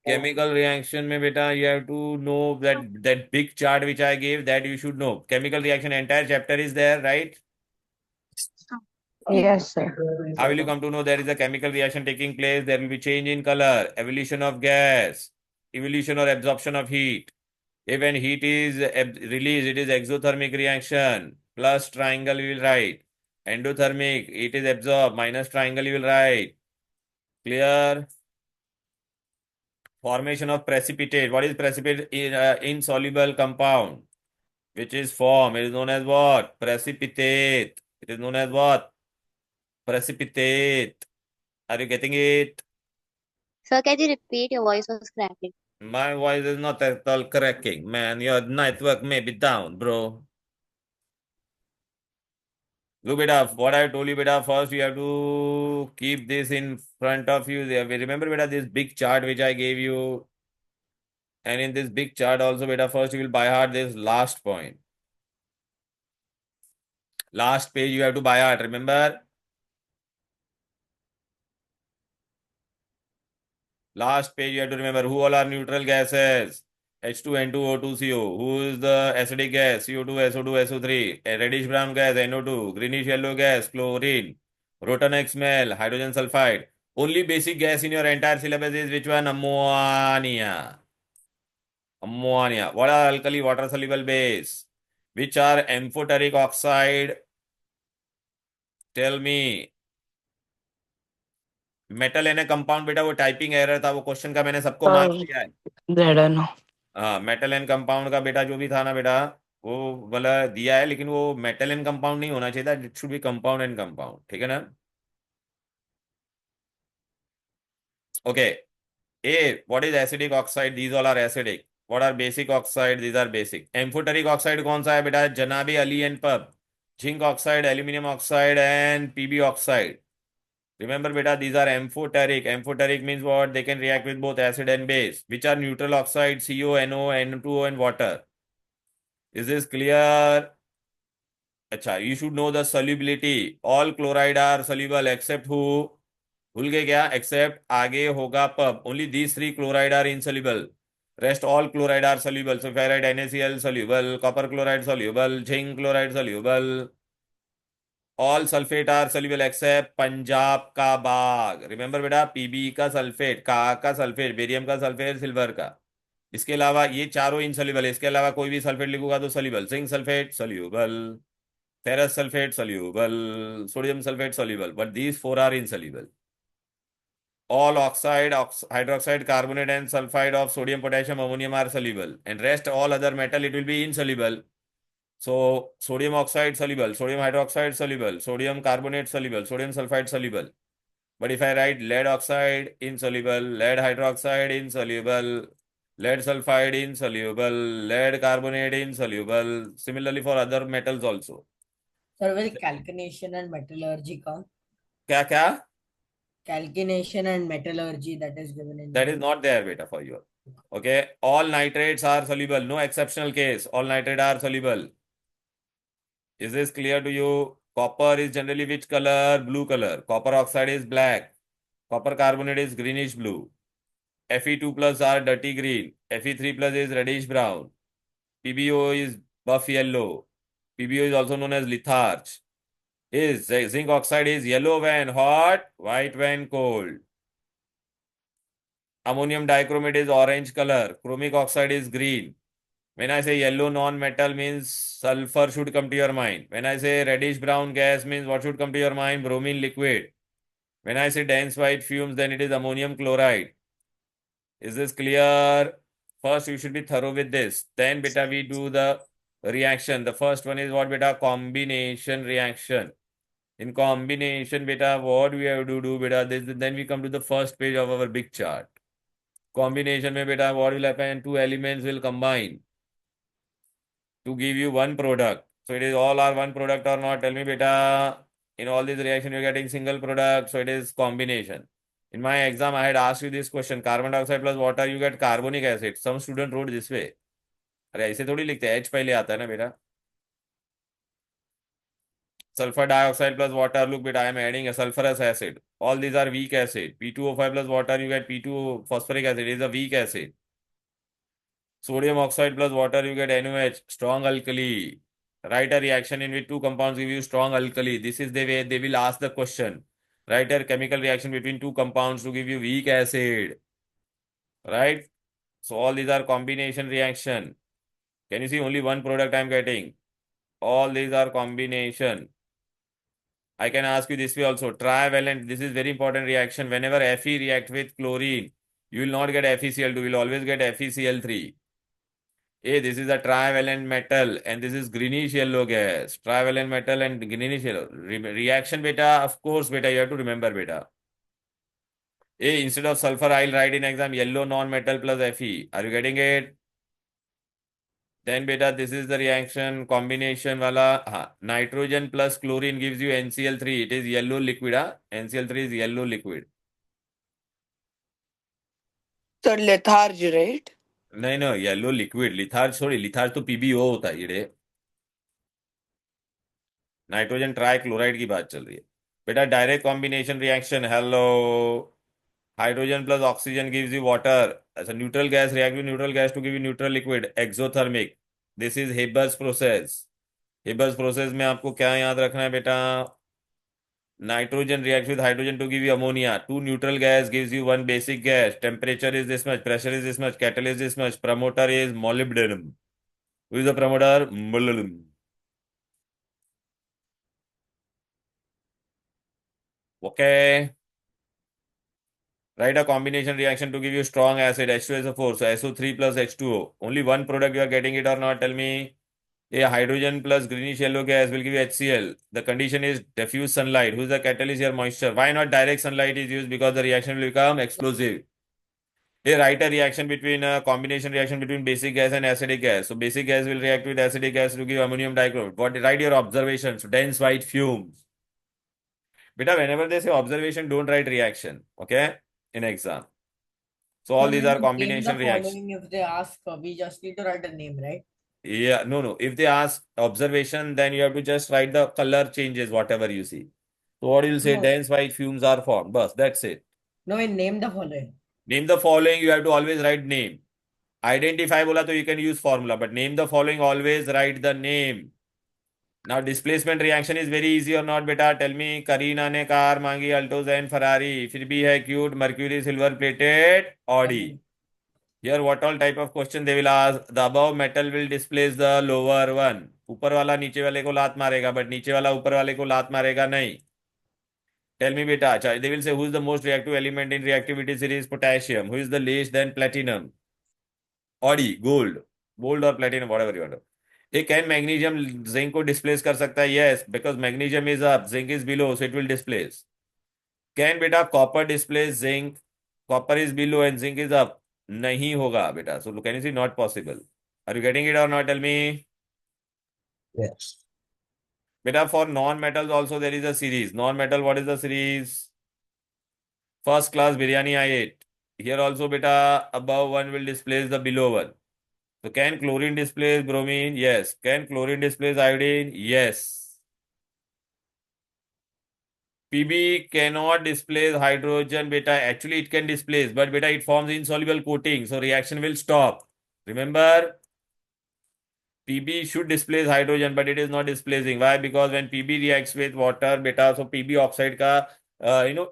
Chemical reaction mein beta, you have to know that big chart which I gave, that you should know. Chemical reaction, entire chapter is there, right? Yes, sir. How will you come to know there is a chemical reaction taking place? There will be change in color, evolution of gas, evolution or absorption of heat. If when heat is released, it is exothermic reaction. Plus triangle we will write. Endothermic, it is absorbed. Minus triangle you will write. Clear? Formation of precipitate. What is precipitate? Insoluble compound, which is formed. It is known as what? Precipitate. It is known as what? Precipitate. Are you getting it? Sir, can you repeat? Your voice was cracking. My voice is not at all cracking, man. Your network may be down, bro. Look, beta, what I told you, beta, first you have to keep this in front of you. Remember, beta, this big chart which I gave you. And in this big chart also, beta, first you will by heart this last point. Last page you have to by heart, remember? Last page you have to remember who all are neutral gases. H2N2O2CO. Who is the acidic gas? CO2, SO2, SO3. A reddish brown gas, NO2. Greenish yellow gas, chlorine. Rotanex smell, hydrogen sulfide. Only basic gas in your entire syllabus is which one? Ammonia. Ammonia. What are alkali water soluble base? Which are amphoteric oxide? Tell me. Metal an a compound बेटा, वो typing error था, वो question का मैंने सबको mark किया है. हाँ, मेटल एंड कंपाउंड का बेटा जो भी था ना बेटा, वो वाला दिया है, लेकिन वो मेटल एंड कंपाउंड नहीं होना चाहिए था. It should be compound and compound. ठीक है ना? ओके. ए, what is acidic oxide? These all are acidic. What are basic oxide? These are basic. Amphoteric oxide कौन सा है बेटा? Janabi Ali and pub. Zinc oxide, aluminium oxide and Pb oxide. Remember, beta, these are amphoteric. Amphoteric means what? They can react with both acid and base. Which are neutral oxides? CO, NO, N2O, and water. Is this clear? अच्छा, you should know the solubility. All chloride are soluble except who? भूल गए क्या? Except आगे होगा pub. Only these three chloride are insoluble. Rest all chloride are soluble. So ferrite NaCl soluble, copper chloride soluble, zinc chloride soluble. All sulphate are soluble except Punjab का बाग. Remember बेटा, PB का sulphate, का sulphate, barium का sulphate, silver का. इसके अलावा ये चारों इनसॉल्युबल है. इसके अलावा कोई भी सल्फेट लिखूंगा तो soluble. Zinc sulphate soluble, ferrous sulphate soluble, sodium sulphate soluble, but these four are insoluble. all hydroxide, carbonate, and sulfide of sodium, potassium, ammonium are soluble, and rest all other metal it will be insoluble. So sodium oxide soluble, sodium hydroxide soluble, sodium carbonate soluble, sodium sulfide soluble. But if I write lead oxide insoluble, lead hydroxide insoluble, lead sulfide insoluble, lead carbonate insoluble, similarly for other metals also. Sir, will calcination and metallurgy count? क्या? Calcination and metallurgy that is given in That is not there, beta, for you. Okay, all nitrates are soluble, no exceptional case. All nitrates are soluble. Is this clear to you? Copper is generally which color? Blue color. Copper oxide is black. Copper carbonate is greenish blue. Fe2 plus are dirty green. Fe3 plus is reddish brown. PbO is buff yellow. PbO is also known as litharge. Zinc oxide is yellow when hot, white when cold. Ammonium dichromate is orange color. Chromic oxide is green. When I say yellow non-metal means sulfur should come to your mind. When I say reddish brown gas means what should come to your mind? Bromine liquid. When I say dense white fumes, then it is ammonium chloride. Is this clear? First, you should be thorough with this. Then, beta, we do the reaction. The first one is what, beta? Combination reaction. In combination, beta, what we have to do, beta? Then we come to the first page of our big chart. Combination, mein, beta, what will happen? Two elements will combine to give you one product. So it is all are one product or not? Tell me, beta. In all these reactions, you're getting single product. So it is combination. In my exam, I had asked you this question. Carbon dioxide plus water, you get carbonic acid. Some student wrote this way. अरे ऐसे थोड़ी लिखते हैं, H पहले आता है ना बेटा. Sulfur dioxide plus water, look beta, I am adding a sulfurous acid. All these are weak acid. P2O5 plus water, you get P2 phosphoric acid. It is a weak acid. Sodium oxide plus water, you get NOH, strong alkali. Write a reaction in which two compounds give you strong alkali. This is the way they will ask the question. Write a chemical reaction between two compounds to give you weak acid. Right? So all these are combination reaction. Can you see only one product I am getting? All these are combination. I can ask you this way also. Trivalent, this is very important reaction. Whenever Fe react with chlorine, you will not get FeCl2, you will always get FeCl3. This is a trivalent metal and this is greenish yellow gas. Trivalent metal and greenish yellow. Reaction, beta, of course, beta, you have to remember, beta. Instead of sulfur, I'll write in exam yellow non-metal plus Fe. Are you getting it? Then, beta, this is the reaction combination wala. Nitrogen plus chlorine gives you NCl3. It is yellow liquid. NCl3 is yellow liquid. So letharge, right? No, yellow liquid. Litharge, sorry, litharge तो PbO होता है ये. Nitrogen trichloride की बात चल रही है बेटा. Direct combination reaction. Hello. Hydrogen plus oxygen gives you water. ऐसा neutral gas react with neutral gas to give you neutral liquid. Exothermic. This is Haber's process. Haber's process में आपको क्या याद रखना है बेटा? Nitrogen reacts with hydrogen to give you ammonia. Two neutral gas gives you one basic gas. Temperature is this much, pressure is this much, catalyst is this much. Promoter is molybdenum. Who is the promoter? Molybdenum. Okay. Write a combination reaction to give you strong acid H2SO4. So SO3 plus H2O. Only one product you are getting it or not? Tell me. A hydrogen plus greenish yellow gas will give you HCl. The condition is diffuse sunlight. Who is the catalyst here? Moisture. Why not direct sunlight is used? Because the reaction will become explosive. Write a reaction between a combination reaction between basic gas and acidic gas. So basic gas will react with acidic gas to give ammonium dichloride. Write your observations. Dense white fumes. Beta, whenever they say observation, don't write reaction. Okay? In exam. So all these are combination reactions. If they ask, we just need to write a name, right? Yeah, no. If they ask observation, then you have to just write the color changes, whatever you see. So what you'll say, No. dense white fumes are formed. Bus, that's it. No, in name the following. Name the following, you have to always write name. Identify bola to you can use formula, but name the following, always write the name. Now displacement reaction is very easy or not, beta? Tell me, Karina ne car मांगी Alto Zen Ferrari, फिर भी है cute Mercury silver plated Audi. Here what all type of question they will ask? The above metal will displace the lower one. ऊपर वाला नीचे वाले को लात मारेगा, but नीचे वाला ऊपर वाले को लात मारेगा नहीं. Tell me, beta. Acha, they will say who is the most reactive element in reactivity series? Potassium. Who is the least? Then platinum. Odd, gold. Gold or platinum, whatever you want to. Can magnesium zinc को displace कर सकता है? Yes, because magnesium is up, zinc is below, so it will displace. Can beta copper displace zinc? Copper is below and zinc is up. नहीं होगा बेटा. So can you see? Not possible. Are you getting it or not? Tell me. Yes. Beta, for non-metals also there is a series. Non-metal, what is the series? First class biryani I ate. Here also beta, above one will displace the below one. So can chlorine displace bromine? Yes. Can chlorine displace iodine? Yes. Pb cannot displace hydrogen beta. Actually, it can displace, but beta, it forms insoluble coating. So reaction will stop. Remember, Pb should displace hydrogen, but it is not displacing. Why? Because when Pb reacts with water, beta, so Pb oxide ka,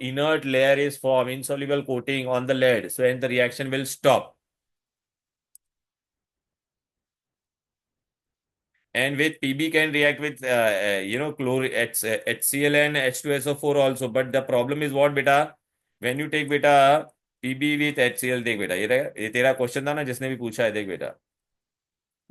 inert layer is formed, insoluble coating on the lead. So then the reaction will stop. And with Pb can react with, HCl and H2SO4 also. But the problem is what, beta? When you take beta Pb with HCl, देख बेटा ये तेरा question था ना जिसने भी पूछा है, देख बेटा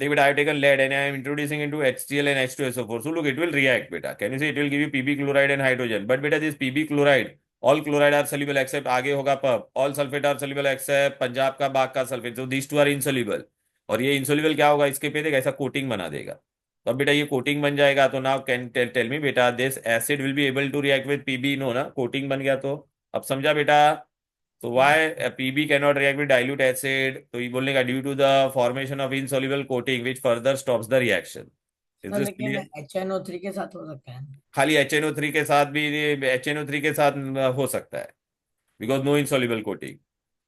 I have taken lead and I am introducing into HCl and H2SO4. So look, it will react, beta. Can you see? It will give you Pb chloride and hydrogen. But beta, this Pb chloride, all chloride are soluble except आगे होगा pub. All sulfate are soluble except Punjab का बाग का sulfate. So these two are insoluble. और ये insoluble क्या होगा? इसके पे देख ऐसा कोटिंग बना देगा. तो अब बेटा ये कोटिंग बन जाएगा. तो now can tell me बेटा, this acid will be able to react with Pb? No ना, कोटिंग बन गया तो. अब समझा बेटा? So why a Pb cannot react with dilute acid? तो ये बोलने का due to the formation of insoluble coating which further stops the reaction. Is sir this लेकिन clear? HNO3 के साथ हो सकता है. खाली HNO3 के साथ भी HNO3 के साथ हो सकता है because no insoluble coating.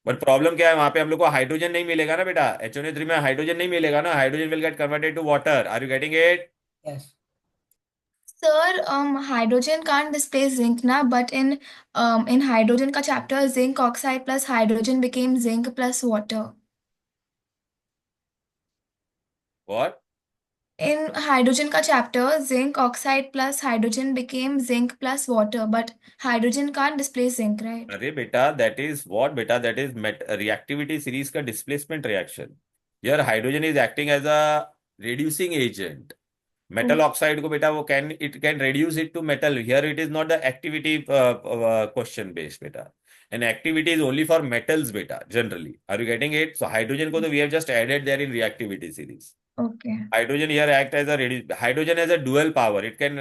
But problem क्या है वहां पे हम लोग को हाइड्रोजन नहीं मिलेगा ना बेटा. HNO3 में हाइड्रोजन नहीं मिलेगा ना. Hydrogen will get converted to water. Are you getting it? Yes. Sir, hydrogen can't displace zinc na, but in hydrogen ka chapter, zinc oxide plus hydrogen became zinc plus water. What? In hydrogen ka chapter, zinc oxide plus hydrogen became zinc plus water, but hydrogen can't displace zinc, right? अरे बेटा, that is what बेटा, that is reactivity series का displacement reaction. Here hydrogen is acting as a reducing agent. Metal oxide को बेटा वो it can reduce it to metal. Here it is not the activity question based बेटा. And activity is only for metals बेटा generally. Are you getting it? So hydrogen को तो we have just added there in reactivity series. Okay. Hydrogen here act as a hydrogen has a dual power. It can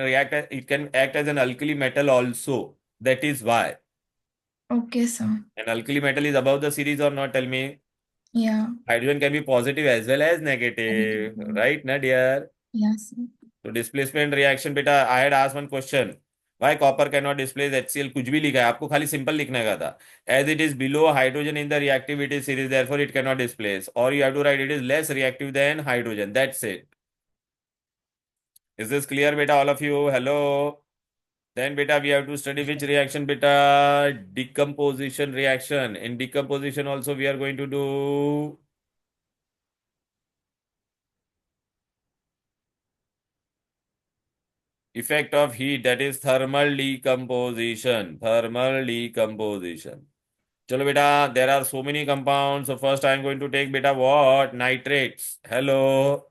act as an alkali metal also. That is why. Okay, sir. An alkali metal is above the series or not? Tell me. Yeah. Hydrogen can be positive as well as negative, right, na dear? Yes, sir. So displacement reaction, beta. I had asked one question. Why copper cannot displace HCl? कुछ भी लिखा है आपको, खाली simple लिखने का था. As it is below hydrogen in the reactivity series, therefore it cannot displace. Or you have to write it is less reactive than hydrogen. That's it. Is this clear, beta? All of you? Hello. Then beta, we have to study which reaction, beta? Decomposition reaction. In decomposition also we are going to do effect of heat, that is thermal decomposition. Thermal decomposition. Chalo beta, there are so many compounds. So first I am going to take beta what? Nitrates. Hello.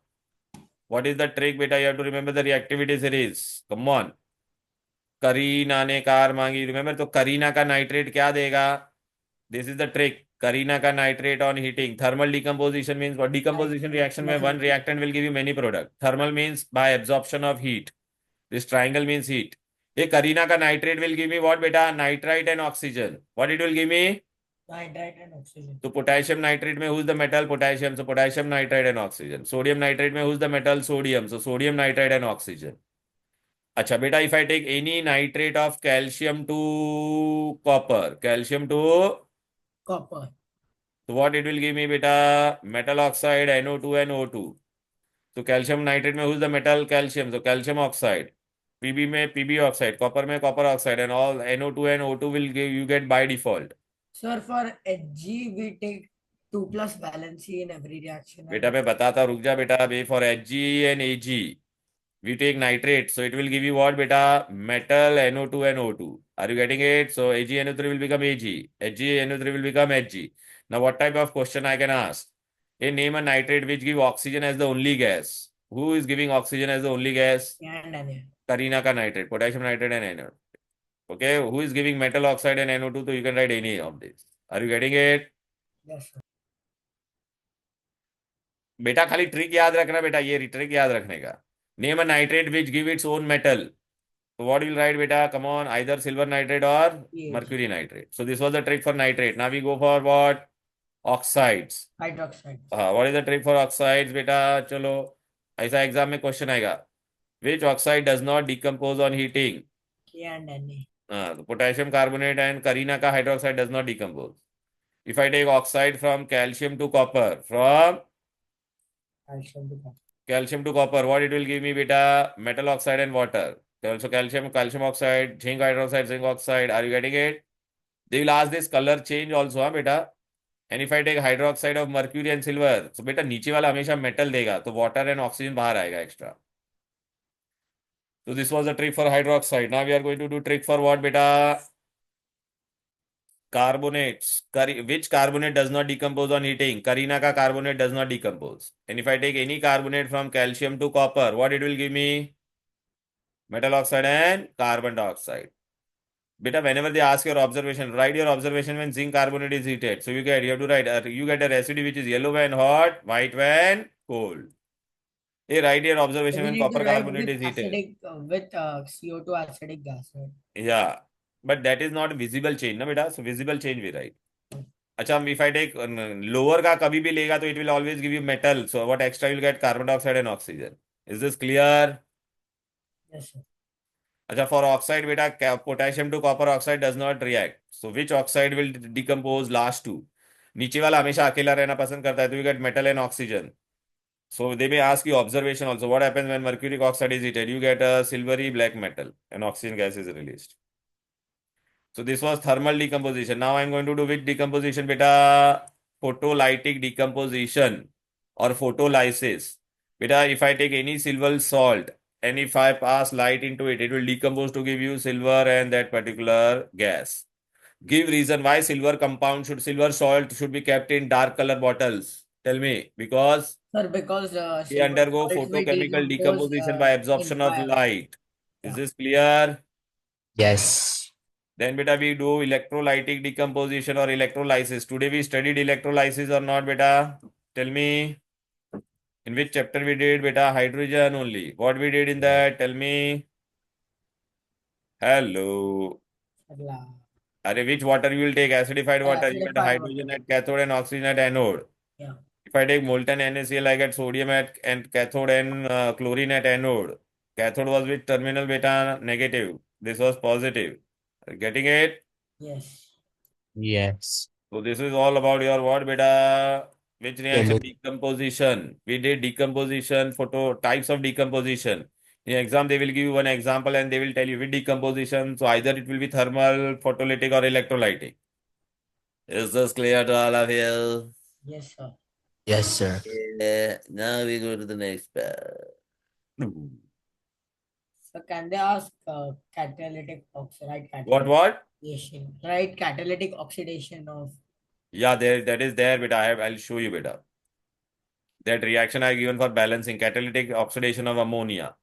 What is the trick beta? You have to remember the reactivity series. Come on. Kareena ने car मांगी, remember. तो करीना का nitrate क्या देगा? This is the trick. Kareena का nitrate on heating. Thermal decomposition means what? Decomposition reaction में one reactant will give you many product. Thermal means by absorption of heat. This triangle means heat. ये करीना का nitrate will give me what बेटा? Nitrite and oxygen. What it will give me? Nitrite and oxygen. तो potassium nitrate में who is the metal? Potassium. So potassium nitrite and oxygen. Sodium nitrate में who is the metal? Sodium. So sodium nitrite and oxygen. अच्छा बेटा, if I take any nitrate of calcium to copper, calcium to Copper. तो what it will give me बेटा? Metal oxide NO2 and O2. तो calcium nitrate में who is the metal? Calcium. तो calcium oxide. Pb में Pb oxide. Copper में copper oxide. And all NO2 and O2 will give you get by default. Sir, for Hg we take 2 plus valency in every reaction. बेटा मैं बताता, रुक जा बेटा. बे for Hg and Ag, we take nitrate, so it will give you what, beta? Metal, NO2 and O2. Are you getting it? So AgNO3 will become Ag. HgNO3 will become Hg. Now what type of question I can ask? Name a nitrate which give oxygen as the only gas. Who is giving oxygen as the only gas? And then Carina ka nitrate, potassium nitrate and NO. Okay, who is giving metal oxide and NO2? So you can write any of this. Are you getting it? yes, sir. बेटा खाली trick याद रखना बेटा, ये trick याद रखने का. Name a nitrate which give its own metal. So what will write beta? Come on, either silver nitrate or PH. mercury nitrate. So this was the trick for nitrate. Now we go for what? Oxides. Hydroxide. What is the trick for oxides beta? चलो ऐसा exam में question आएगा. Which oxide does not decompose on heating? K and Na. Potassium carbonate and Carina ka hydroxide does not decompose. If I take oxide from calcium to copper, from Calcium to copper. calcium to copper, what it will give me beta? Metal oxide and water. Also calcium oxide, zinc hydroxide, zinc oxide. Are you getting it? They will ask this color change also, huh, beta? And if I take hydroxide of mercury and silver, so beta नीचे वाला हमेशा metal देगा, तो water and oxygen बाहर आएगा extra. So this was the trick for hydroxide. Now we are going to do trick for what beta? Carbonates. Which carbonate does not decompose on heating? Carina ka carbonate does not decompose. And if I take any carbonate from calcium to copper, what it will give me? Metal oxide and carbon dioxide. Beta, whenever they ask your observation, write your observation when zinc carbonate is heated. So you have to write, you get a residue which is yellow when hot, white when cold. Hey, write your So observation we when need to copper write carbonate with is heated. acidic with CO2 acidic gas, right? Yeah, but that is not visible change, na beta. So visible change we write. Achha, if I take lower का कभी भी लेगा तो it will always give you metal. So what extra you will get? Carbon dioxide and oxygen. Is this clear? Yes, sir. Achha, for oxide beta, potassium to copper oxide does not react. So which oxide will decompose? Last two. नीचे वाला हमेशा अकेला रहना पसंद करता है, तो you get metal and oxygen. So they may ask you observation also. What happens when mercuric oxide is heated? You get a silvery black metal and oxygen gas is released. So this was thermal decomposition. Now I'm going to do which decomposition beta? Photolytic decomposition or photolysis. Beta, if I take any silver salt and if I pass light into it, it will decompose to give you silver and that particular gas. Give reason why silver salt should be kept in dark color bottles. Tell me, because Sir, because they silver undergo salt will photochemical decompose decomposition by in absorption of fire. light. Is Yeah. this clear? Yes. Then beta we do electrolytic decomposition or electrolysis. Today we studied electrolysis or not beta? Tell me. In which chapter we did beta? Hydrogen only. What we did in that? Tell me. Hello. Which water you will take? Acidified water. You get Acidified hydrogen water. at cathode and oxygen at anode. Yeah. If I take molten NaCl, I get sodium at and cathode and chlorine at anode. Cathode was with terminal beta negative. This was positive. Getting it? Yes. Yes. So this is all about your what beta? Which reaction? Yellow. Decomposition. We did decomposition, types of decomposition. In exam, they will give you one example and they will tell you which decomposition. So either it will be thermal, photolytic, or electrolytic. Is this clear to all of you? Yes, sir. Yes, sir. Yeah. Now we go to the next part. So can they ask catalytic oxide? What? Oxidation, right? Catalytic oxidation of. Yeah, that is there, beta. I'll show you, beta. That reaction I given for balancing catalytic oxidation of ammonia.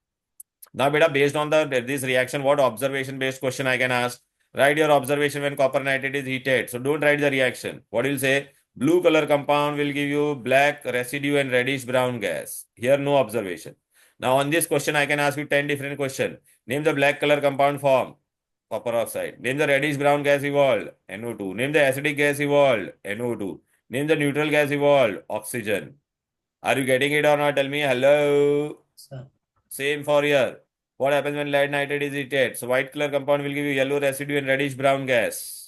Now, beta, based on this reaction, what observation based question I can ask? Write your observation when copper nitrate is heated. So don't write the reaction. What will say? Blue color compound will give you black residue and reddish brown gas. Here no observation. Now on this question I can ask you 10 different questions. Name the black color compound form. Copper oxide. Name the reddish brown gas evolved. NO2. Name the acidic gas evolved. NO2. Name the neutral gas evolved. Oxygen. Are you getting it or not? Tell me hello. Sir. Same for here. What happens when lead nitrate is heated? So white color compound will give you yellow residue and reddish brown gas.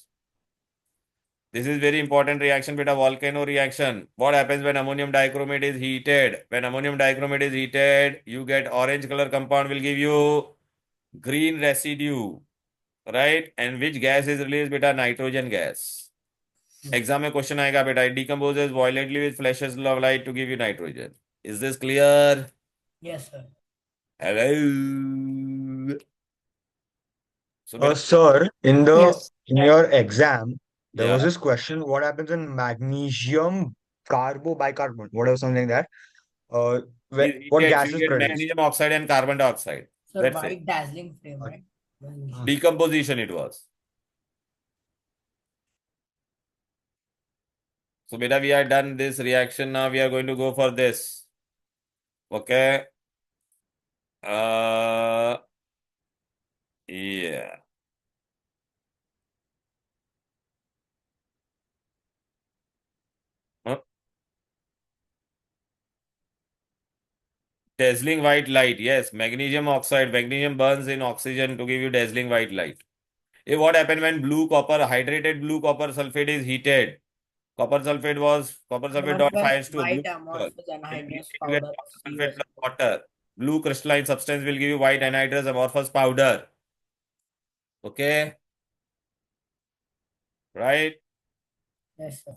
This is very important reaction, beta, volcano reaction. What happens when ammonium dichromate is heated? When ammonium dichromate is heated, you get orange color compound will give you green residue, right? And which gas is released, beta? Nitrogen gas. Exam में question आएगा beta. It decomposes violently with flashes of light to give you nitrogen. Is this clear? Yes, sir. Hello. So beta, Sir, Yes. in your exam, there was yeah, this question, what happens in magnesium bicarbonate, whatever something like that. Uh, is what heated, so you gases get produce? magnesium oxide and carbon dioxide. Sir, That's it. white dazzling flame, Uh, right? When- Decomposition it was. So beta, we are done this reaction. Now we are going to go for this. Okay. Yeah. Huh? Dazzling white light. Yes, magnesium oxide. Magnesium burns in oxygen to give you dazzling white light. What happened when hydrated blue copper sulfate is heated? Copper sulfate dot Amorphous fires to blue white crystal. amorphous When you anhydrous heat, you get powder copper sulfate COS. plus water. Blue crystalline substance will give you white anhydrous amorphous powder. Okay, right? Yes, sir.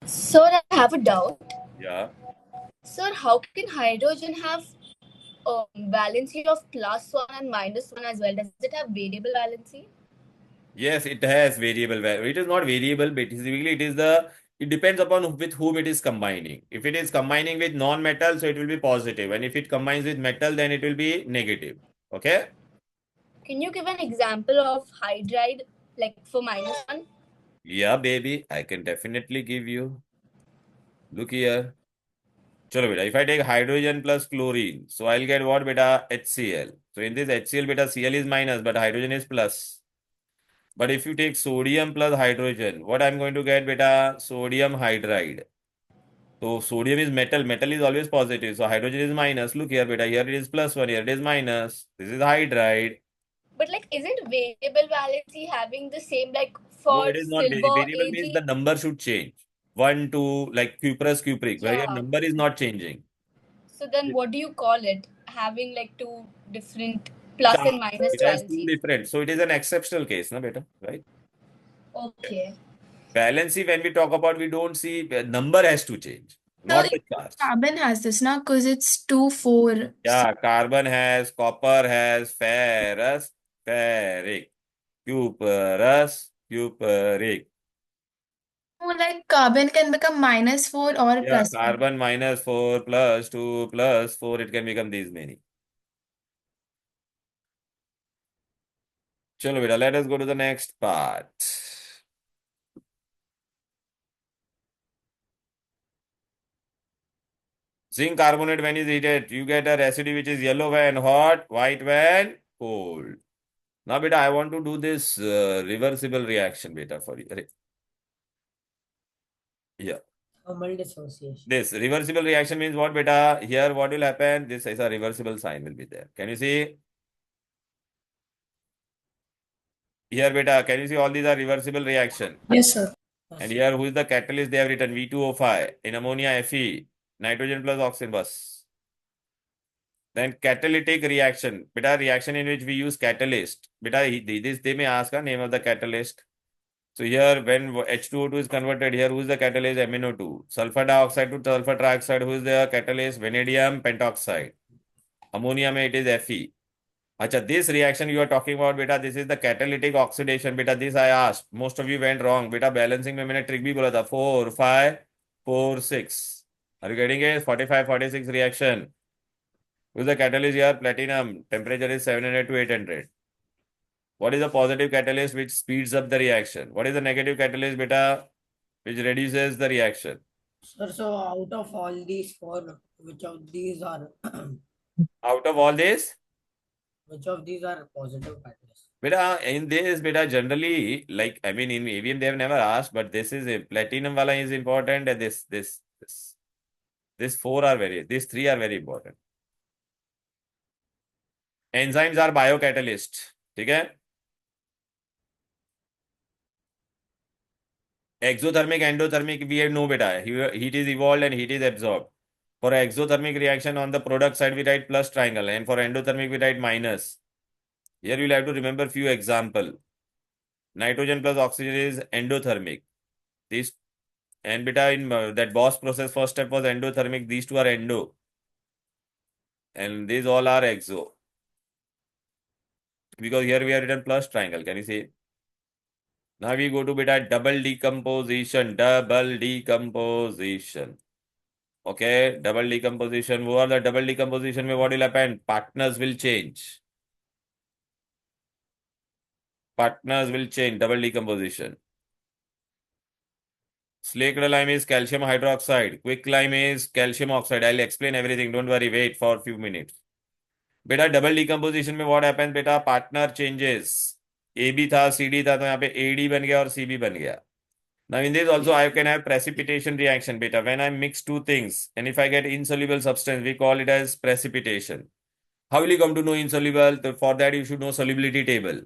Sir, I have a doubt. Yeah. Sir, how can hydrogen have valency of +1 and -1 as well? Does it have variable valency? Yes, it has variable value. It is not variable, but basically it depends upon with whom it is combining. If it is combining with non-metal, so it will be positive. And if it combines with metal, then it will be negative. Okay? Can you give an example of hydride, like for -1? Yeah, baby, I can definitely give you. Look here. Chalo beta, if I take hydrogen plus chlorine, so I'll get what beta? HCl. So in this HCl beta, Cl is minus, but hydrogen is plus. But if you take sodium plus hydrogen, what I'm going to get beta? Sodium hydride. So sodium is metal. Metal is always positive. So hydrogen is minus. Look here beta. Here it is +1. Here it is minus. This is hydride. But like, isn't variable valency having the same like No, for it is not silver, variable means the Ag? number should change. 1, 2, like cuprous, cupric, where your Yeah. number is not changing. So then what do you call it? Having like two different plus Charge. and minus It has two valencies. different. So it is an exceptional case, na beta, right? Okay. Valency, when we talk about, we don't see number has to change, So not the charge. carbon has this now because it's 2, 4. Yeah, carbon has, copper has, ferrous, ferric, cuprous, cupric. So like carbon can become -4 or Yeah, +1. carbon -4 plus 2 plus 4, it can become these many. Chalo beta, let us go to the next part. Zinc carbonate when is heated, you get a residue which is yellow when hot, white when cold. Now beta, I want to do this reversible reaction beta for you. Yeah. Thermal dissociation. This reversible reaction means what beta? Here what will happen? This is a reversible sign will be there. Can you see? Here beta, can you see all these are reversible reaction? Yes, sir. And here who is the catalyst? They have written V2O5 in ammonia Fe, nitrogen plus oxygen bus. Then catalytic reaction. Beta, reaction in which we use catalyst. Beta, this they may ask a name of the catalyst. So here when H2O2 is converted, here who is the catalyst? MnO2. Sulfur dioxide to sulfur trioxide, who is the catalyst? Vanadium pentoxide. Ammonia mein it is Fe. Acha, this reaction you are talking about, beta, this is the catalytic oxidation. Beta, this I asked. Most of you went wrong. Beta, balancing में मैंने trick भी बोला था. 4, 5, 4, 6. Are you getting it? 45, 46 reaction. Who's the catalyst here? Platinum. Temperature is 700 to 800. What is the positive catalyst which speeds up the reaction? What is the negative catalyst, beta, which reduces the reaction? Sir, so out of all these four, which of these are Out of all this, positive catalysts? beta, in this, beta, generally, like, I mean, in AVM, they have never asked, but this is a platinum wala is important, and this. These three are very important. Enzymes are biocatalyst. Okay? Exothermic, endothermic, we know beta. Heat is evolved and heat is absorbed. For exothermic reaction on the product side, we write plus triangle, and for endothermic, we write minus. Here you'll have to remember few example. Nitrogen plus oxygen is endothermic. This and beta in that Bosch process, first step was endothermic. These two are endo. and these all are exo. Because here we have written plus triangle. Can you see? Now we go to beta double decomposition. Double decomposition. Okay, double decomposition. What are the double decomposition? What will happen? Partners will change. Partners will change. Double decomposition. Slaked lime is calcium hydroxide. Quick lime is calcium oxide. I'll explain everything. Don't worry. Wait for a few minutes. बेटा double decomposition में what happens बेटा partner changes A B था C D था तो यहाँ पे A D बन गया और सी बी बन गया now in this also I can have precipitation reaction beta when I mix two things and if I get insoluble substance we call it as precipitation. How will you come to know insoluble? So for that you should know solubility table.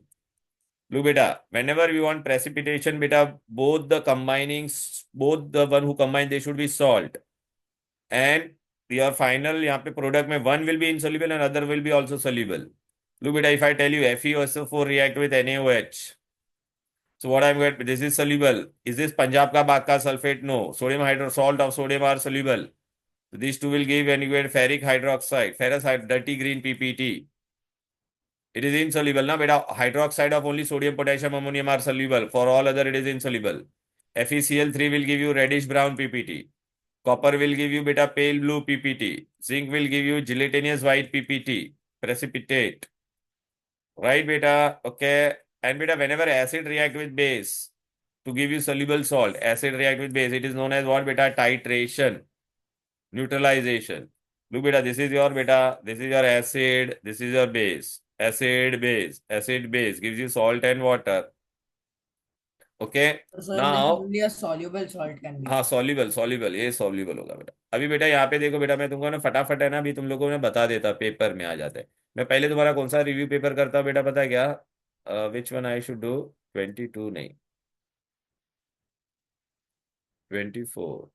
Look beta whenever we want precipitation beta both the one who combine they should be salt and your final यहाँ पे product में one will be insoluble and other will be also soluble. Look beta, if I tell you FeSO4 react with NaOH, so what I'm going, this is soluble. Is this Punjab ka Baka sulfate? No. Sodium salt of sodium are soluble. So these two will give when you get ferric hydroxide, ferrous dirty green PPT. It is insoluble. Now beta hydroxide of only sodium, potassium, ammonium are soluble. For all other it is insoluble. FeCl3 will give you reddish brown PPT. Copper will give you beta pale blue PPT. Zinc will give you gelatinous white PPT. Precipitate. Right, beta? Okay. And beta, whenever acid react with base to give you soluble salt, acid react with base, it is known as what, beta? Titration. Neutralization. Look, beta, this is your beta, this is your acid, this is your base. Acid, base. Acid, base gives you salt and water. Okay. So Now, only a soluble salt can be. हाँ soluble ये soluble होगा बेटा. अभी बेटा यहाँ पे देखो बेटा मैं तुमको ना फटाफट है ना अभी तुम लोगों ने बता देता पेपर में आ जाता है. मैं पहले तुम्हारा कौन सा रिव्यू पेपर करता हूँ बेटा पता है क्या which one I should do 22 नहीं 24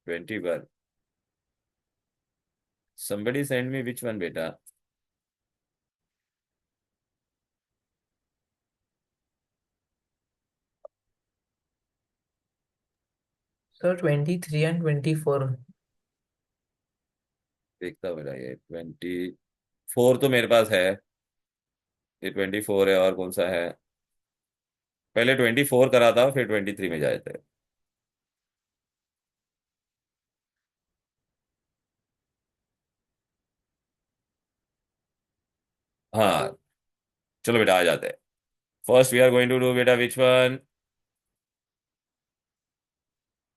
21 somebody send me which one बेटा So 23 and 24. देखता हूँ बेटा ये 24 तो मेरे पास है ये 24 है और कौन सा है पहले 24 कराता हूँ फिर 23 में जाते हैं. हाँ चलो बेटा आ जाते हैं. First we are going to do बेटा which one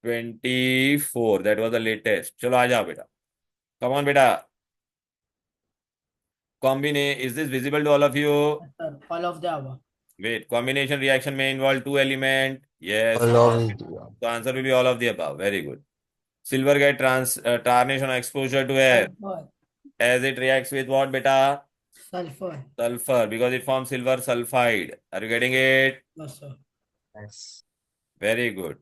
24 that was the latest. चलो आ जाओ बेटा. Come on बेटा. Is this visible to all of you? Sir, all of the above. Wait, combination reaction may involve two element. Yes. All of the above. The answer will be all of the above. Very good. Silver get tarnish on exposure to air Sulfur. as it reacts with what beta? Sulfur. Sulfur because it forms silver sulfide. Are you getting it? Yes, sir. Yes. Very good.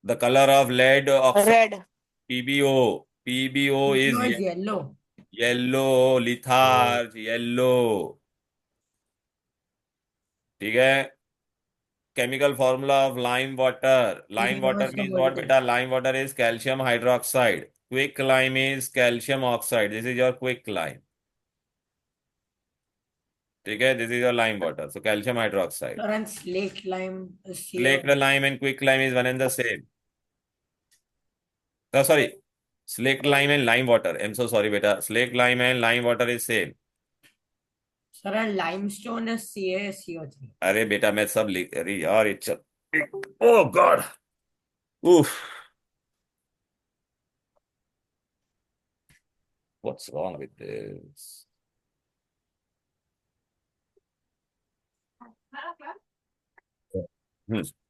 The color of lead oxide Red. PbO. PbO is No, it's yellow. Yellow litharge yellow. ठीक है. Chemical formula of lime water. Lime water means what बेटा lime water is calcium hydroxide. Quick lime is calcium oxide. This is your quick lime. ठीक है. This is your lime water. So calcium hydroxide. Sir, and slaked lime is Slaked lime and quick lime is one and the same. Sorry. Slaked lime and lime water. I'm so sorry beta. Slaked lime and lime water is same. Sir, and limestone is CaSO3. अरे बेटा मैं सब लिख अरे यार it's oh god. Oof. What's wrong with this?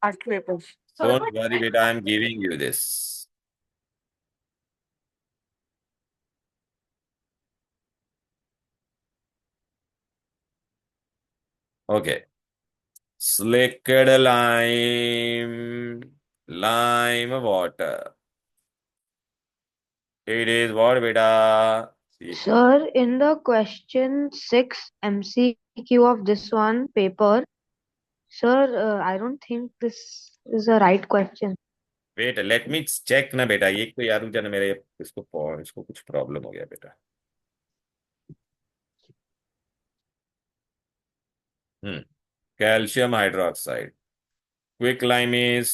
Art papers. Don't worry beta, I'm giving you this. Okay. Slaked lime water. It is what beta? Sir, in the question 6 MCQ of this one paper, sir, I don't think this is a right question. Wait let me check ना बेटा, ये तो यार रुक जाना मेरे, इसको कुछ प्रॉब्लम हो गया बेटा। Calcium hydroxide, quick lime is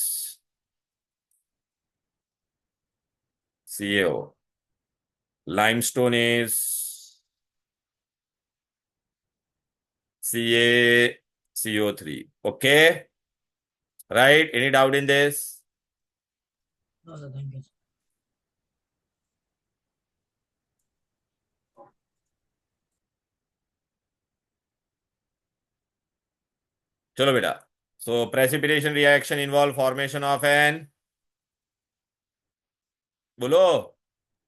CaO, limestone is CaCO3. Okay, right? Any doubt in this? No, sir, thank you. चलो बेटा, so precipitation reaction involve formation of an, बोलो,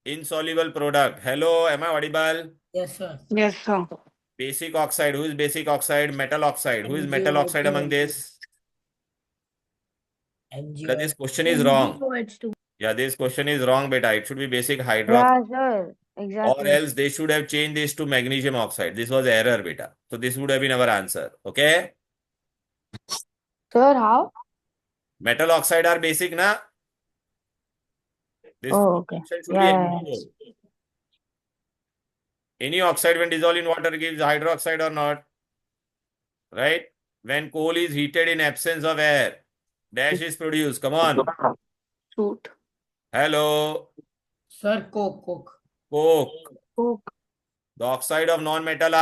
insoluble product. Hello, am I audible? Yes, sir. Yes, sir. Basic oxide. Who is basic oxide? Metal oxide. Who is metal oxide among this? Beta, this question is wrong. Yeah, this question is wrong, beta. It should be basic hydroxide. Yeah, sir. Or Exactly. else they should have changed this to magnesium oxide. This was error, beta. So this would have been our answer. Okay? Sir, how? Metal oxide are basic, na? This Oh, okay. option should Yeah, be yeah, yeah. ignored. Any oxide when dissolved in water gives hydroxide or not? Right? When coal is heated in absence of air, dash is produced. Come on. Shoot. Hello. Sir, Coke. Coke. The oxide of non-metal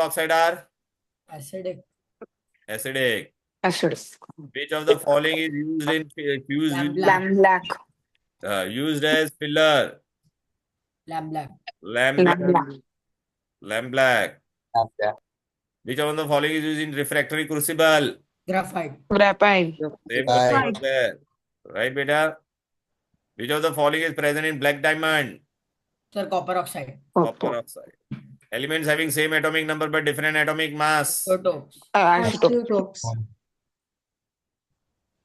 oxide are Acidic. acidic. Acid. Which of the following is used in Lamb black. used as filler? Lamb black. Lamb Lamb black. black. Lamb black. Which of the following is used in refractory crucible? Graphite. Graphite. Same question was there. Right, beta? Which of the following is present in black diamond? Sir, copper oxide. Copper oxide. Elements having same atomic number but different atomic mass. Isotopes. Isotopes.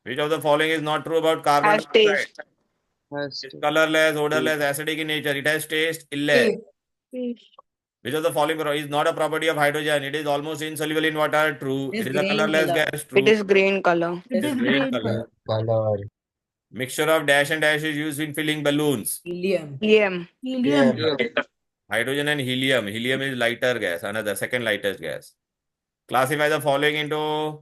Which of the following is not true about carbon Has dioxide? taste. It's colorless, odorless, acidic in nature. It has taste, illness. Which of the following is not a property of hydrogen? It is almost insoluble in water. True. It is It is a green colorless color. gas. True. It is green color. It is green color. Mixture of dash and dash is used in filling balloons. Helium. Helium. Hydrogen and helium. Helium is lighter gas, another second lightest gas. Classify the following into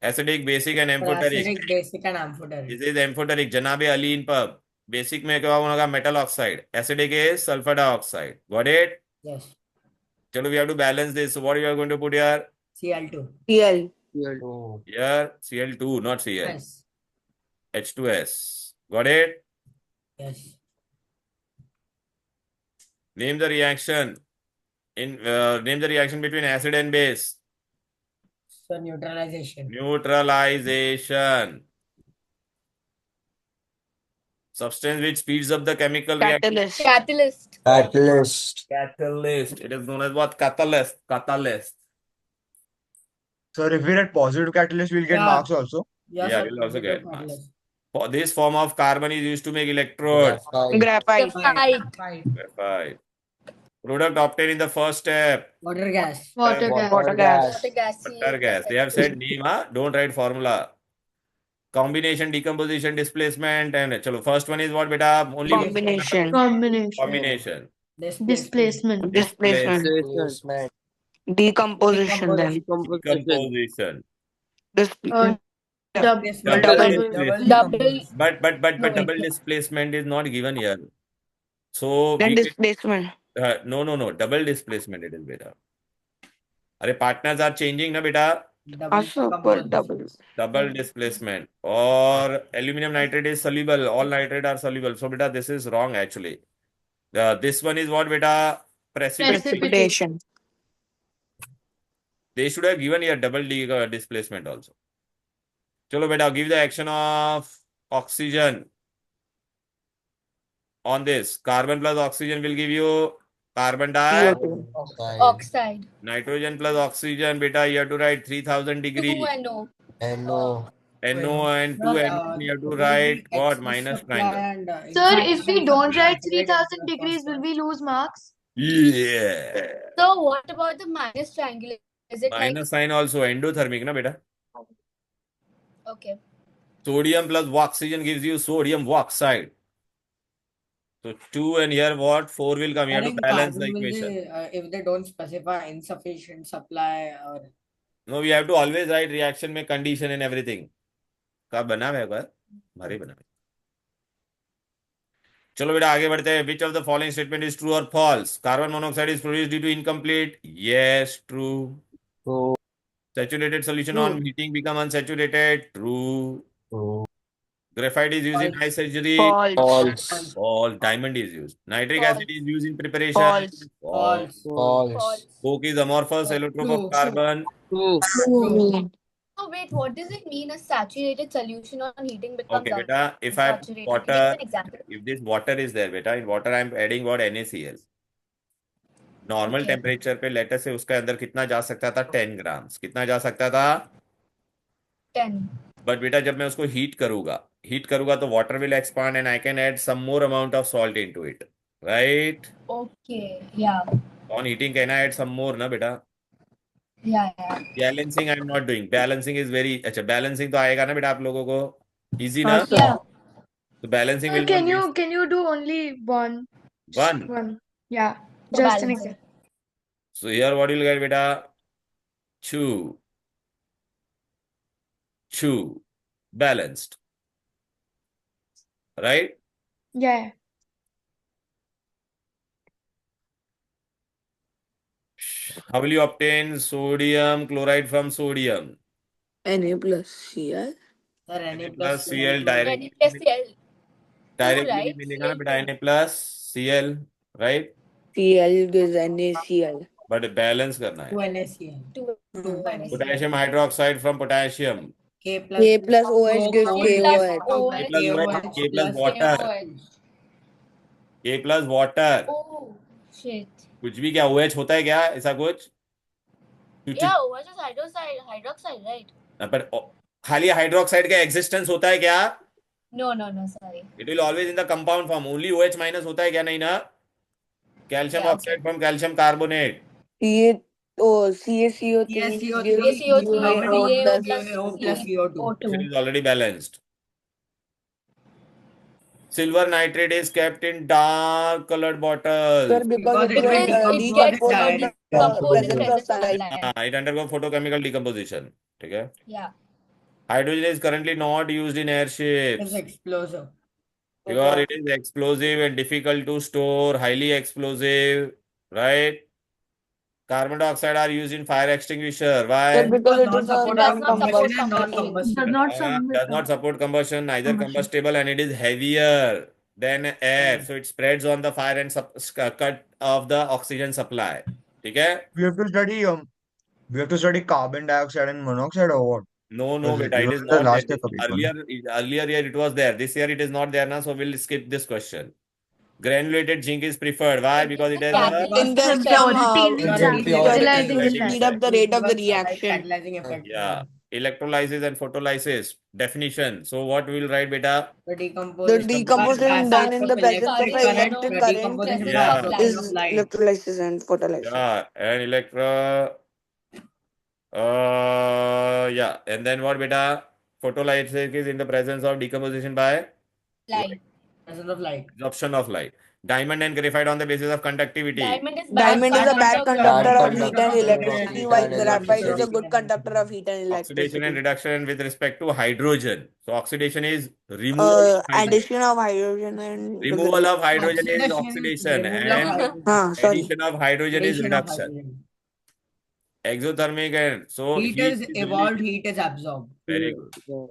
acidic, basic and amphoteric. Acidic, basic, and amphoteric. This is amphoteric. Janabe Ali in pub. Basic में क्या होगा? Metal oxide. Acidic is sulfur dioxide. Got it? Yes. Chalo, we have to balance this. So what you are going to put here? Cl2. Cl. Here Cl2, not Cl. Yes. H2S. Got it? Yes. Name the reaction between acid and base. So neutralization. Neutralization. Substance which speeds up the chemical reaction. Catalyst. Catalyst. Catalyst. It is known as what? Catalyst. So if we write positive catalyst, we'll get Yeah. marks also. Yeah, Yeah, sir, we'll also get positive marks. catalyst. For this form of carbon is used to make electrode. Graphite. Graphite. Product obtained in the first step. Water gas. Water gas. Butter gas. They have said name, huh? Don't write formula. Combination, decomposition, displacement, and chalo, first one is what, beta? Only Combination. combination. Displacement. Displacement. Decomposition then. Decomposition. Double. But double displacement is not given here. So Then we can, displacement. no. Double displacement it is beta. Are partners are changing na beta? Also for double. Double displacement. Or aluminum nitrate is soluble. All nitrate are soluble. So beta, this is wrong actually. This one is what beta? Precipitation. They should have given here double displacement also. Chalo beta, give the action of oxygen on this. Carbon plus oxygen will give you carbon dioxide. CO2. Oxide. Nitrogen plus oxygen, beta, you have to write 3000 degree. 2NO. NO and 2 NO, you have to write what? Minus triangle. Sir, if we don't write 3000 degrees, will we lose marks? Yeah. So what about the minus triangle? Is it Minus sign also endothermic, na beta? like okay? Sodium plus oxygen gives you sodium oxide. So 2 and here what? 4 will come. You have And to in balance the carbon, will equation. they, if they don't specify insufficient supply or No, we have to always write reaction में condition and everything. कब बना है एक बार? भारी बना है. चलो बेटा आगे बढ़ते हैं. Which of the following statement is true or false? Carbon monoxide is produced due to incomplete. Yes, true. True. Saturated solution True. on heating become unsaturated. True. True. Graphite is used in False. eye surgery. False. False. False. Diamond is used. Nitric False. acid is used in preparation. False. False. False. False. Coke is amorphous allotrope of True. carbon. True. True. So wait, what does it mean? A saturated solution on heating becomes Okay, beta. If I put unsaturated. Give me water, an example. if this water is there, beta, in water I am adding what NaCl. Normal Okay. Temperature पे letter से उसके अंदर कितना जा सकता था 10 grams कितना जा सकता था 10. बट बेटा जब मैं उसको हीट करूंगा तो water will expand and I can add some more amount of salt into it right Okay. Yeah. On heating can I add some more ना बेटा Yeah. Yeah. Balancing I am not doing balancing is very अच्छा balancing तो आएगा ना बेटा आप लोगों को इजी ना Yeah. तो balancing will Can you do only one? One One. Yeah. For Just an balancing. example. so here what you'll get beta chew balanced right Yeah. how will you obtain sodium chloride from sodium Na plus Cl. Sir, Na Na plus plus Cl Cl. directly Na plus Cl. directly right? मिलेगा ना Cl बेटा two. Na plus Cl right Cl gives NaCl. but balance करना है 2 NaCl. 2. Hmm. potassium hydroxide from potassium K K plus OH gives K plus KOH. OH. K plus what? K plus water K plus water Oh shit. कुछ भी क्या OH होता है क्या ऐसा कुछ Yeah, OH is hydroxide, right? पर खाली हाइड्रोक्साइड का एग्जिस्टेंस होता है क्या No, sorry. It will always in the compound form only OH minus होता है क्या नहीं ना calcium Yeah, oxide from calcium carbonate CaCO3 gives CaCO3 CaO O plus CO2. it is already balanced silver nitrate is kept in dark colored bottles Sir, because it Because will it gets decompose in the decomposed in presence of presence of sunlight. sunlight. it undergo photochemical decomposition ठीक है Yeah. hydrogen is currently not used in It's airships explosive. because it is explosive and difficult to store highly explosive right carbon dioxide are used in fire extinguisher why Sir, because it Not is a support does not support non-combustion. and combustion. non-combustible. does not support combustion neither combustible and it is heavier than air so it spreads on the fire and cut off the oxygen supply ठीक है We have to study carbon dioxide and monoxide or what? no Because beta you it know is the not last there year का paper. earlier year it was there this year it is not there now so we'll skip this question granulated zinc is preferred why because it has a In the Purity. Catalyzing speed up the rate of the reaction. Catalyzing effect. yeah electrolysis and photolysis definition so what we will write beta The The decomposition done in the presence of current, an electric current decomposition Yeah. of light. is electrolysis and photolysis. yeah and yeah and then what beta photolysis is in the presence of decomposition by Light. Presence of light. absorption of light diamond and graphite on the basis of conductivity Diamond is Diamond is a bad conductor of Bad heat and conductor of electricity, heat while and graphite is a electricity. good conductor of heat and oxidation and electricity. reduction with respect to hydrogen so oxidation is removal of hydrogen. Addition of hydrogen and Removal of hydrogen is oxidation Removal of and hydrogen. sorry. addition of hydrogen is Addition of reduction hydrogen. exothermic and so Heat is evolved, heat is absorbed. very good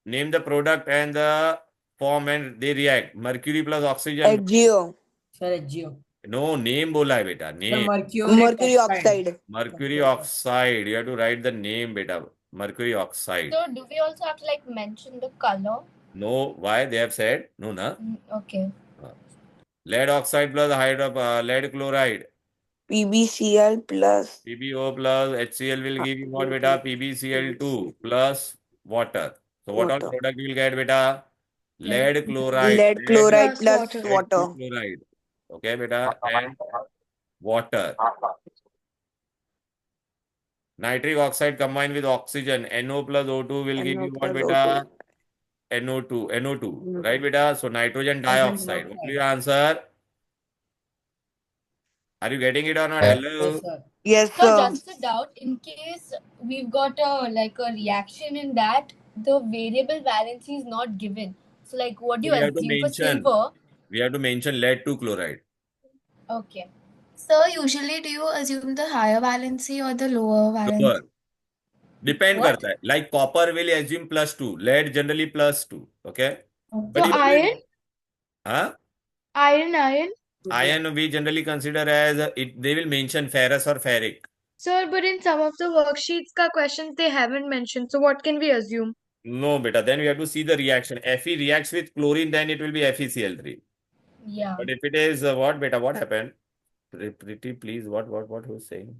name the product and the form and they react mercury plus oxygen HGO. Sir, HGO. no name bola hai beta Sir, name Mercury oxide. mercury oxide you have to write the name beta mercury oxide So do we also have to like mention the color? no why they have said no na Okay. lead oxide plus lead chloride PbCl plus PbO plus HCl will give you what beta PbCl2 plus water so what all Water. product you will get beta lead chloride lead chloride plus plus water. water. chloride okay beta and water Nitric oxide combined with oxygen, NO plus O2 will give NO you what, plus beta? O2. NO2, right, beta? So nitrogen Nitrogen dioxide. What will be your answer? Are you getting it or not? Yeah. Hello? Yes, sir. Yes, So sir. just a doubt, in case we've got a reaction in that, the variable valency is not given. So what do So you we have to assume for mention, silver? lead 2 chloride. Okay. So usually do you assume the higher valency or the lower valency? Lower. Depend What? करता है. Like copper will assume +2, lead generally +2. Okay? But So you iron, huh? iron. Iron we generally consider as they will mention ferrous or ferric. Sir, but in some of the worksheets ka questions they haven't mentioned. So what can we assume? No, beta. Then we have to see the reaction. Fe reacts with chlorine, then it will be FeCl3. Yeah. But if it is what, beta? What happened? Pretty, please. What who's saying?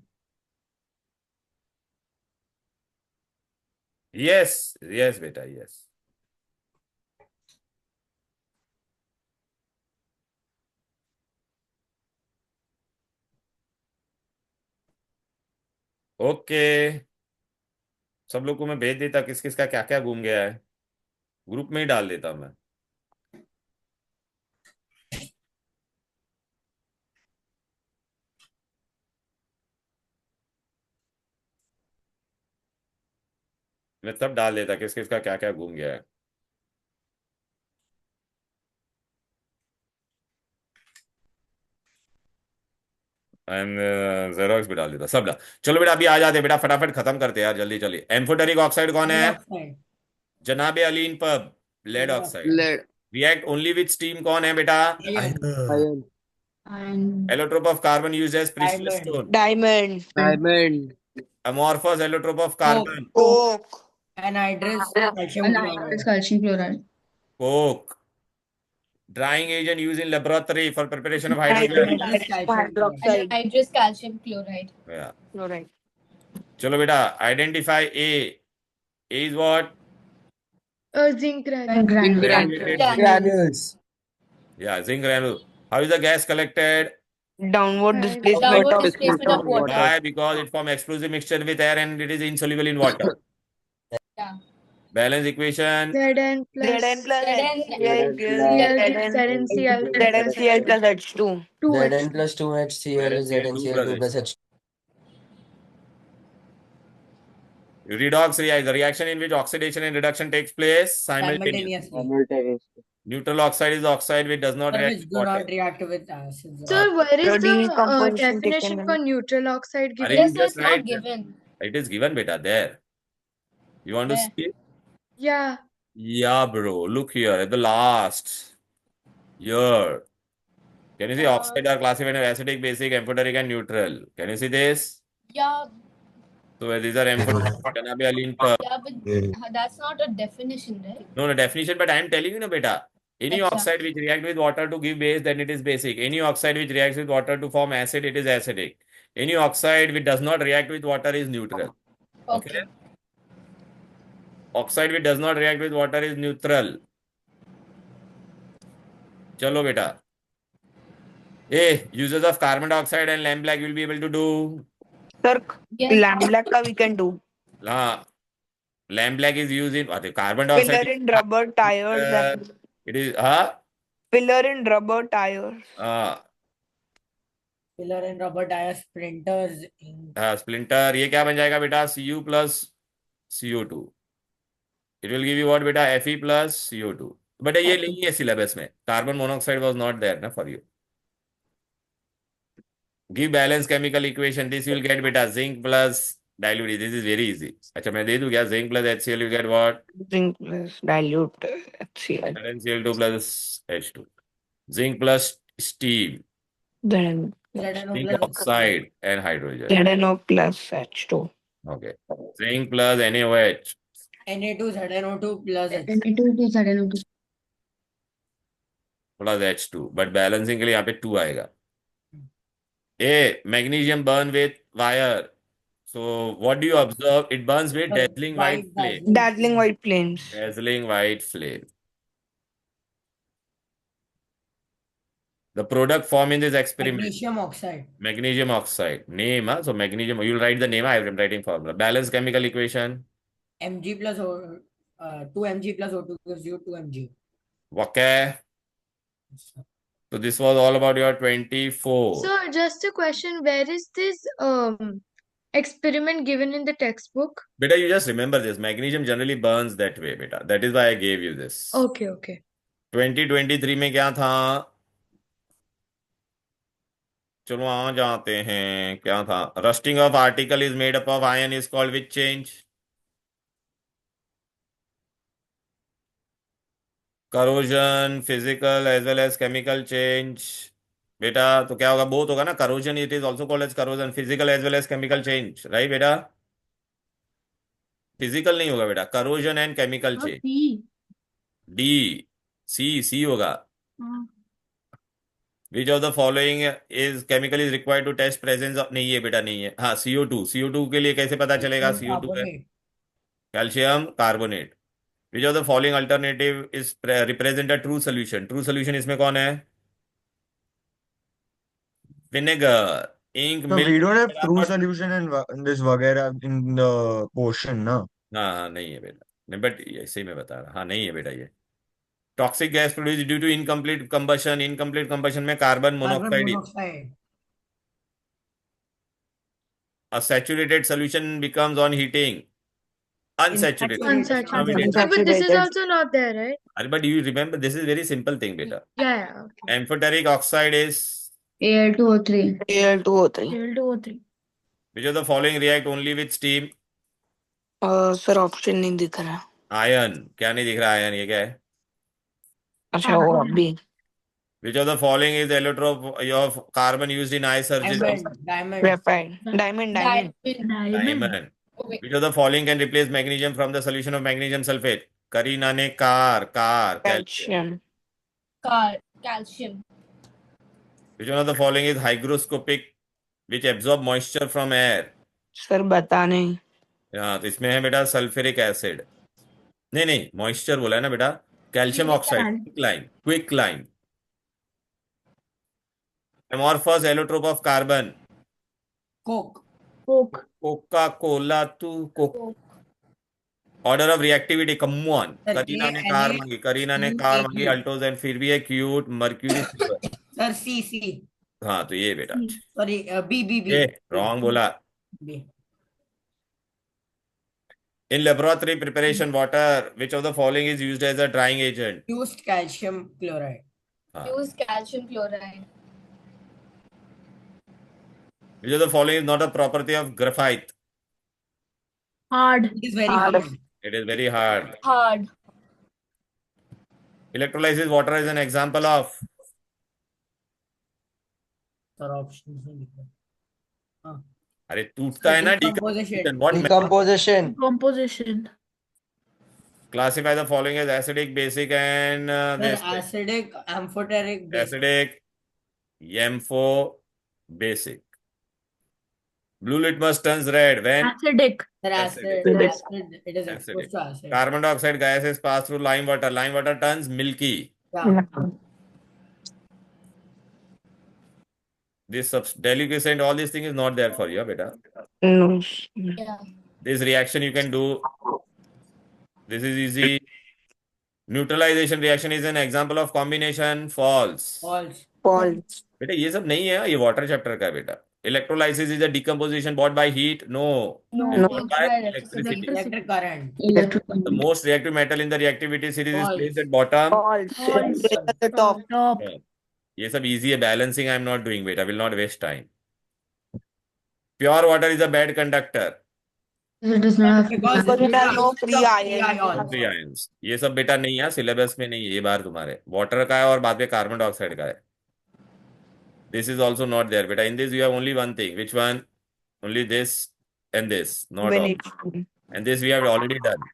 Yes, beta. Yes. Okay, सब लोग को मैं भेज देता किस किस का क्या क्या घूम गया है, ग्रुप में ही डाल देता मैं. मैं सब डाल देता किस किस का क्या क्या घूम गया है. एंड जेरोक्स भी डाल देता, सब डाल. चलो बेटा अभी आ जाते बेटा, फटाफट खत्म करते यार, जल्दी चलिए. एम्फोटेरिक ऑक्साइड कौन है? Oxide. जनाबे अलीन पब. Lead oxide. Lead. React only with steam कौन है बेटा? Iron. Iron. Allotrope of carbon used as precious Diamond. Stone. Diamond. Diamond. Amorphous allotrope of carbon. Coke. Anhydrous calcium chloride. calcium chloride. Coke. Drying agent used in laboratory for preparation of hydrogen. Anhydrous calcium chloride. Hydroxide. Anhydrous calcium chloride. Yeah. Chloride. चलो बेटा identify A. A is what? Zinc Zinc granule. granule. Granules. Yeah, zinc granule. How is the gas collected? Downward displacement Downward of displacement of water. Why? Because it forms explosive mixture with air and it is insoluble in water. Yeah. Balance equation. Zn plus Zn plus Zn HCl Cl, Zn ZnCl ZnCl plus H2. 2H. Zn plus 2HCl is ZnCl2 plus H. Redox reaction, the reaction in which oxidation and reduction takes place simultaneously. Simultaneously. Simultaneously. Neutral oxide is the oxide which does not Sir, react which with do water. not react with acids. Sir, where is The the decomposition definition taken for in. neutral oxide Are given? you Yes, sir, just it's right? not given. It is given beta there. You want to Where? see? Yeah. Yeah, bro. Look here at the last. Here. Can you see oxide are classified as acidic, basic, amphoteric, and neutral? Can you see this? Yeah, So these are amphoteric, cannabinoid per. yeah, but that's not a definition, right? No definition, but I am telling you, no, beta. Any Acha. oxide which react with water to give base, then it is basic. Any oxide which reacts with water to form acid, it is acidic. Any oxide which does not react with water is neutral. Okay. Oxide which does not react with water is neutral. Chalo beta. A. Uses of carbon dioxide and lamp black you will be able to do. Sir, Yes. lamp black ka we can do. Lamp black is used in carbon Filler dioxide. in rubber tires. And It is filler in rubber tires. Filler in rubber tires, sprinters. splinter. ये क्या बन जाएगा बेटा? Cu plus CO2. It will give you what beta? Fe plus CO2. But ये नहीं है syllabus में. Carbon monoxide was not there na for you. Give balance chemical equation. This you will get beta zinc plus dilute. This is very easy. अच्छा मैं दे दूँ क्या? Zinc plus HCl you get what? Zinc plus dilute HCl. ZnCl2 plus H2. Zinc plus steam. Then Zinc oxide and hydrogen. ZnO plus H2. Okay. Zinc plus NaOH. Na2 ZnO2 plus H. N2 ZnO2. Plus H2. But balancing के लिए यहाँ पे 2 आएगा. A. Magnesium burn with wire. So what do you observe? It burns with dazzling white flame. Dazzling white flames. Dazzling white flame. The product form in this experiment. Magnesium oxide. Magnesium oxide. Name, so magnesium. You'll write the name. I am writing formula. Balance chemical equation. Mg plus 2 mg plus O2 gives you 2 mg. Okay. So this was all about your 24. So just a question, where is this experiment given in the textbook? Beta, you just remember this. Magnesium generally burns that way, beta. That is why I gave you this. Okay, okay. 2023 में क्या था? चलो आ जाते हैं. क्या था? Rusting of article is made up of iron is called which change? Corrosion, physical as well as chemical change. बेटा तो क्या होगा? बोथ होगा ना. Corrosion it is also called as corrosion. Physical as well as chemical change. Right बेटा? Physical नहीं होगा बेटा. Corrosion and chemical change. D. C होगा. Which of the following is chemical is required to test presence of नहीं है बेटा नहीं है. हाँ CO2 के लिए कैसे पता चलेगा CO2 है? Calcium carbonate. Which of the following alternative is represent a true solution? True solution इसमें कौन है? Vinegar, ink, No, milk. we don't have true solution in this वगैरह in the portion, ना. हाँ नहीं है बेटा. नहीं बट ऐसे ही मैं बता रहा. हाँ नहीं है बेटा ये. Toxic gas produced due to incomplete combustion. Incomplete combustion में carbon monoxide. monoxide. A saturated solution becomes on heating unsaturated. Now we Unsaturated. did- Yeah, but this is also not there, right? But you remember this is very simple thing, beta. Yeah, okay. Amphoteric oxide is Al2O3. Al2O3. Al2O3. which of the following react only with steam? Sir option नहीं दिख रहा. Iron. क्या नहीं दिख रहा? Ion ये क्या है? अच्छा वो अभी. Which of the following is the allotrope of carbon used in eye surgery? Diamond. Graphite. Diamond. Diamond. Which of the following can replace magnesium from the solution of magnesium sulfate? Karina ने car calcium. Calcium. Calcium. Which one of the following is hygroscopic, which absorb moisture from air? Sir बता नहीं. हाँ तो इसमें है बेटा sulphuric acid. नहीं moisture बोला है ना बेटा. Calcium oxide. Quick line. Amorphous allotrope of carbon. Coke. Coca Cola तू coke. Order of reactivity. Come on. Kareena ने कार मांगी. अल्टोज एंड फिर भी है क्यूट मर्क्यूरी. Sir, C. हाँ तो ये बेटा. Sorry, B. रॉन्ग बोला. B. In laboratory preparation water, which of the following is used as a drying agent? Used calcium chloride. Use calcium chloride. Which of the following is not a property of graphite? Hard. It is very hard. It is very hard. Hard. Electrolysis water is an example of. Sir, options नहीं दिख रहा. अरे टूटता है ना. Decomposition. What Decomposition. Composition. classify the following as acidic, basic, and Sir, acidic, amphoteric, basic. acidic, ampho, basic. Blue litmus turns red when Acidic. Sir, acid. It is Acidic. exposed to acid. carbon dioxide gases pass through lime water. Lime water turns milky. Yeah. This deliquescent, all these things is not there for you, beta. No. Yeah. This reaction you can do. This is easy. Neutralization reaction is an example of combination. False. False. बेटा ये सब नहीं है. ये water chapter का है बेटा. Electrolysis is a decomposition brought by heat. No. No. Brought by electricity. Electric current. The most reactive metal in the reactivity series is placed at bottom. At the top. ये सब easy है. Balancing I am not doing, बेटा. Will not waste time. Pure water is a bad conductor. It does not have Because it has no free ions. ions. Free ions. ये सब बेटा नहीं है. Syllabus में नहीं है. ये बार तुम्हारे वाटर का है और बाद में कार्बन डाइऑक्साइड का है. This is also not there, beta. In this you have only one thing. Which one? Only this and this. Not all. And this we have already done.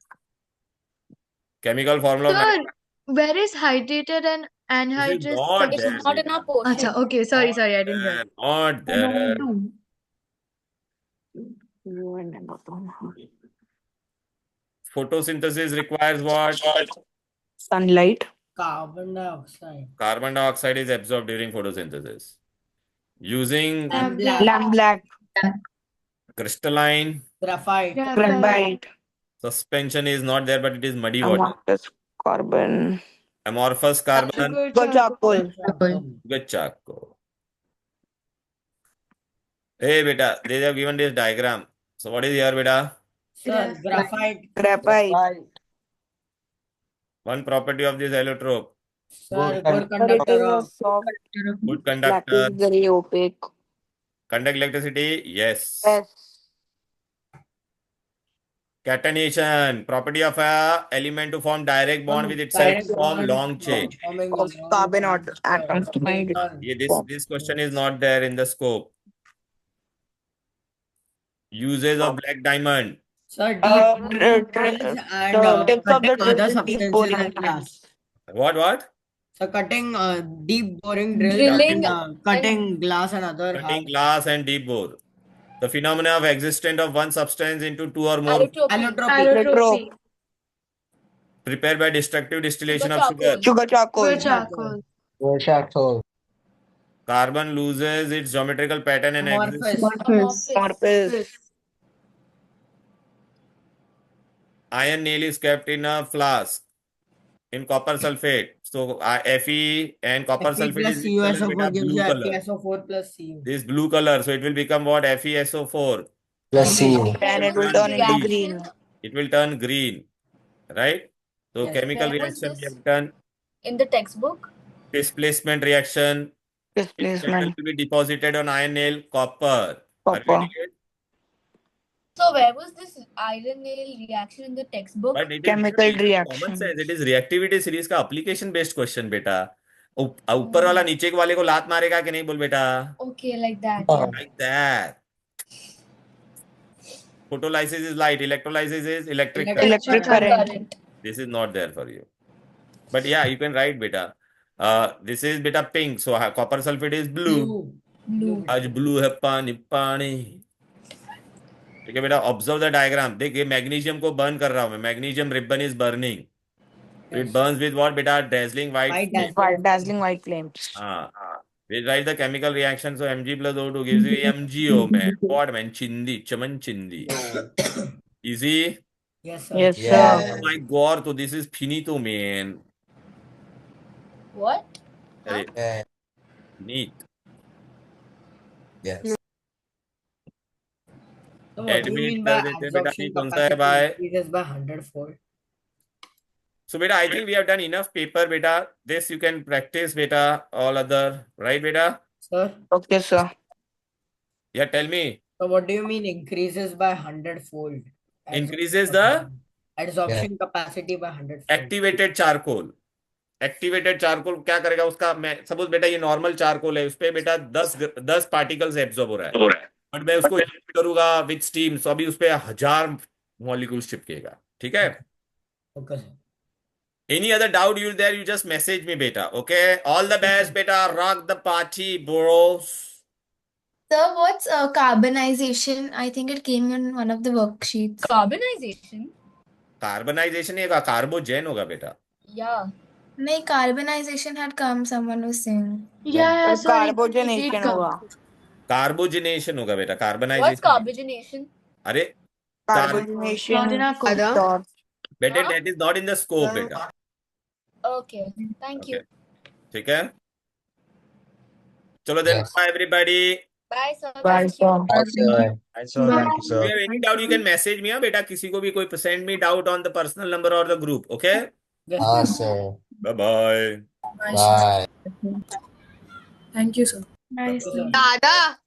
Chemical formula. Sir, where is hydrated and This is anhydrous? not It's there. not in our portion. Acha, okay, sorry, I didn't hear. Not there. Sunlight. Photosynthesis requires what? Sunlight. Carbon dioxide. Carbon dioxide is absorbed during photosynthesis. Using And Lamp black. crystalline Graphite. Graphite. suspension is not there, but it is muddy water. Amorphous carbon. Amorphous carbon, Sugar Charcoal. good charcoal. Hey, beta, they have given this diagram. So what is here, beta? Sir, graphite. Graphite. One property of this allotrope. Sir, Good good But it is conductor a of soft Good blackish conductor. very opaque. Conduct electricity? Yes. Yes. Catenation. Property of a element to form direct bond with itself direct to form bond long chain. forming Of long carbon chain. atoms combined. Yeah, this question is not there in the scope. Uses of black diamond. Sir, deep drills and The tips of the cutting other drills is deep substances boring and glass. What? So cutting deep boring drills Drilling and cutting glass and other Cutting hard. glass and deep bore. The phenomena of existence of one substance into two or more Allotropy. prepared by destructive distillation of charcoal. sugar. Sugar charcoal. Charcoal. Charcoal. Carbon loses its geometrical pattern and exists. Amorphous. Iron nail is kept in a flask in copper sulfate. So Fe and copper Fe sulfate plus is which color, CuSO4 beta? gives Blue you color. FeSO4 plus Cu. This blue color. So it will become what? FeSO4. Plus Cu. And it will turn into green. It will turn green. Right? So Yes. chemical Where was reaction we this? have done. In the textbook? Displacement reaction. Metal Displacement. will be deposited on iron nail, copper. Are you Copper. getting it? So where was this iron nail reaction in the textbook? But it is Chemical common reaction. sense. It is reactivity series का application based question बेटा. ऊपर वाला नीचे वाले को लात मारेगा कि नहीं बोल बेटा. Okay, like that. Like that. Photolysis is light. Electrolysis is electric current. Electric current. This is not there for you. But yeah, you can write beta. This is beta pink. So copper sulfate is blue. Blue. आज blue है पानी. ठीक है बेटा, observe the diagram. देखिए magnesium को burn कर रहा हूं मैं. Magnesium ribbon is burning. It burns with what बेटा? Dazzling white. Dazzling white flames. We write the chemical reaction. So Mg plus O2 gives you MgO, man. What, man? Chindi, chaman chindi. Easy? Yes, sir. Yes, Yeah. sir. Oh my god, so this is finito, man. What? Yeah. Neat. Yes. So what do you mean by Admit कर देते हैं बेटा, absorption ये कौन सा है capacity भाई? increases by 100-fold? So beta, I think we have done enough paper, beta. This you can practice, beta. All other, right, beta? Sir, Okay, sir. Yeah, tell me. so what do you mean increases by 100-fold? Increases the absorption capacity by 100-fold. Activated charcoal. Activated charcoal क्या करेगा उसका? मैं suppose बेटा ये normal charcoal है, उस पे बेटा 10 पार्टिकल्स एब्जॉर्ब हो रहा है, बट मैं उसको हीट करूंगा विद स्टीम, सो अभी उस पे 1000 मॉलिक्यूल्स चिपकेगा. ठीक है? Okay, sir. Any other doubt you there, you just message me, beta. Okay? All the best, beta. Rock the party, bros. Sir, what's carbonization? I think it came in one of the worksheets. Carbonization? Carbonization ये कार्बोजेन होगा बेटा. Yeah. No, carbonization had come, someone was saying. Yeah, sir. Carbogenation होगा. कार्बोजिनेशन होगा बेटा. What's carbonization. carbonation? अरे Carbonation. Not in our code. Dot. बेटे that is not in the scope बेटा. Okay. Thank you. ठीक है? चलो then, Yes. bye everybody. Bye, sir. Bye, Thank you. sir. Sir. Sir, thank you, If sir. you have any doubt, you can message me, बेटा. किसी को भी कोई send me doubt on the personal number or the group. Okay? Yes, Sir. Bye bye. Bye. Thank you, sir. Bye, sir. Dada.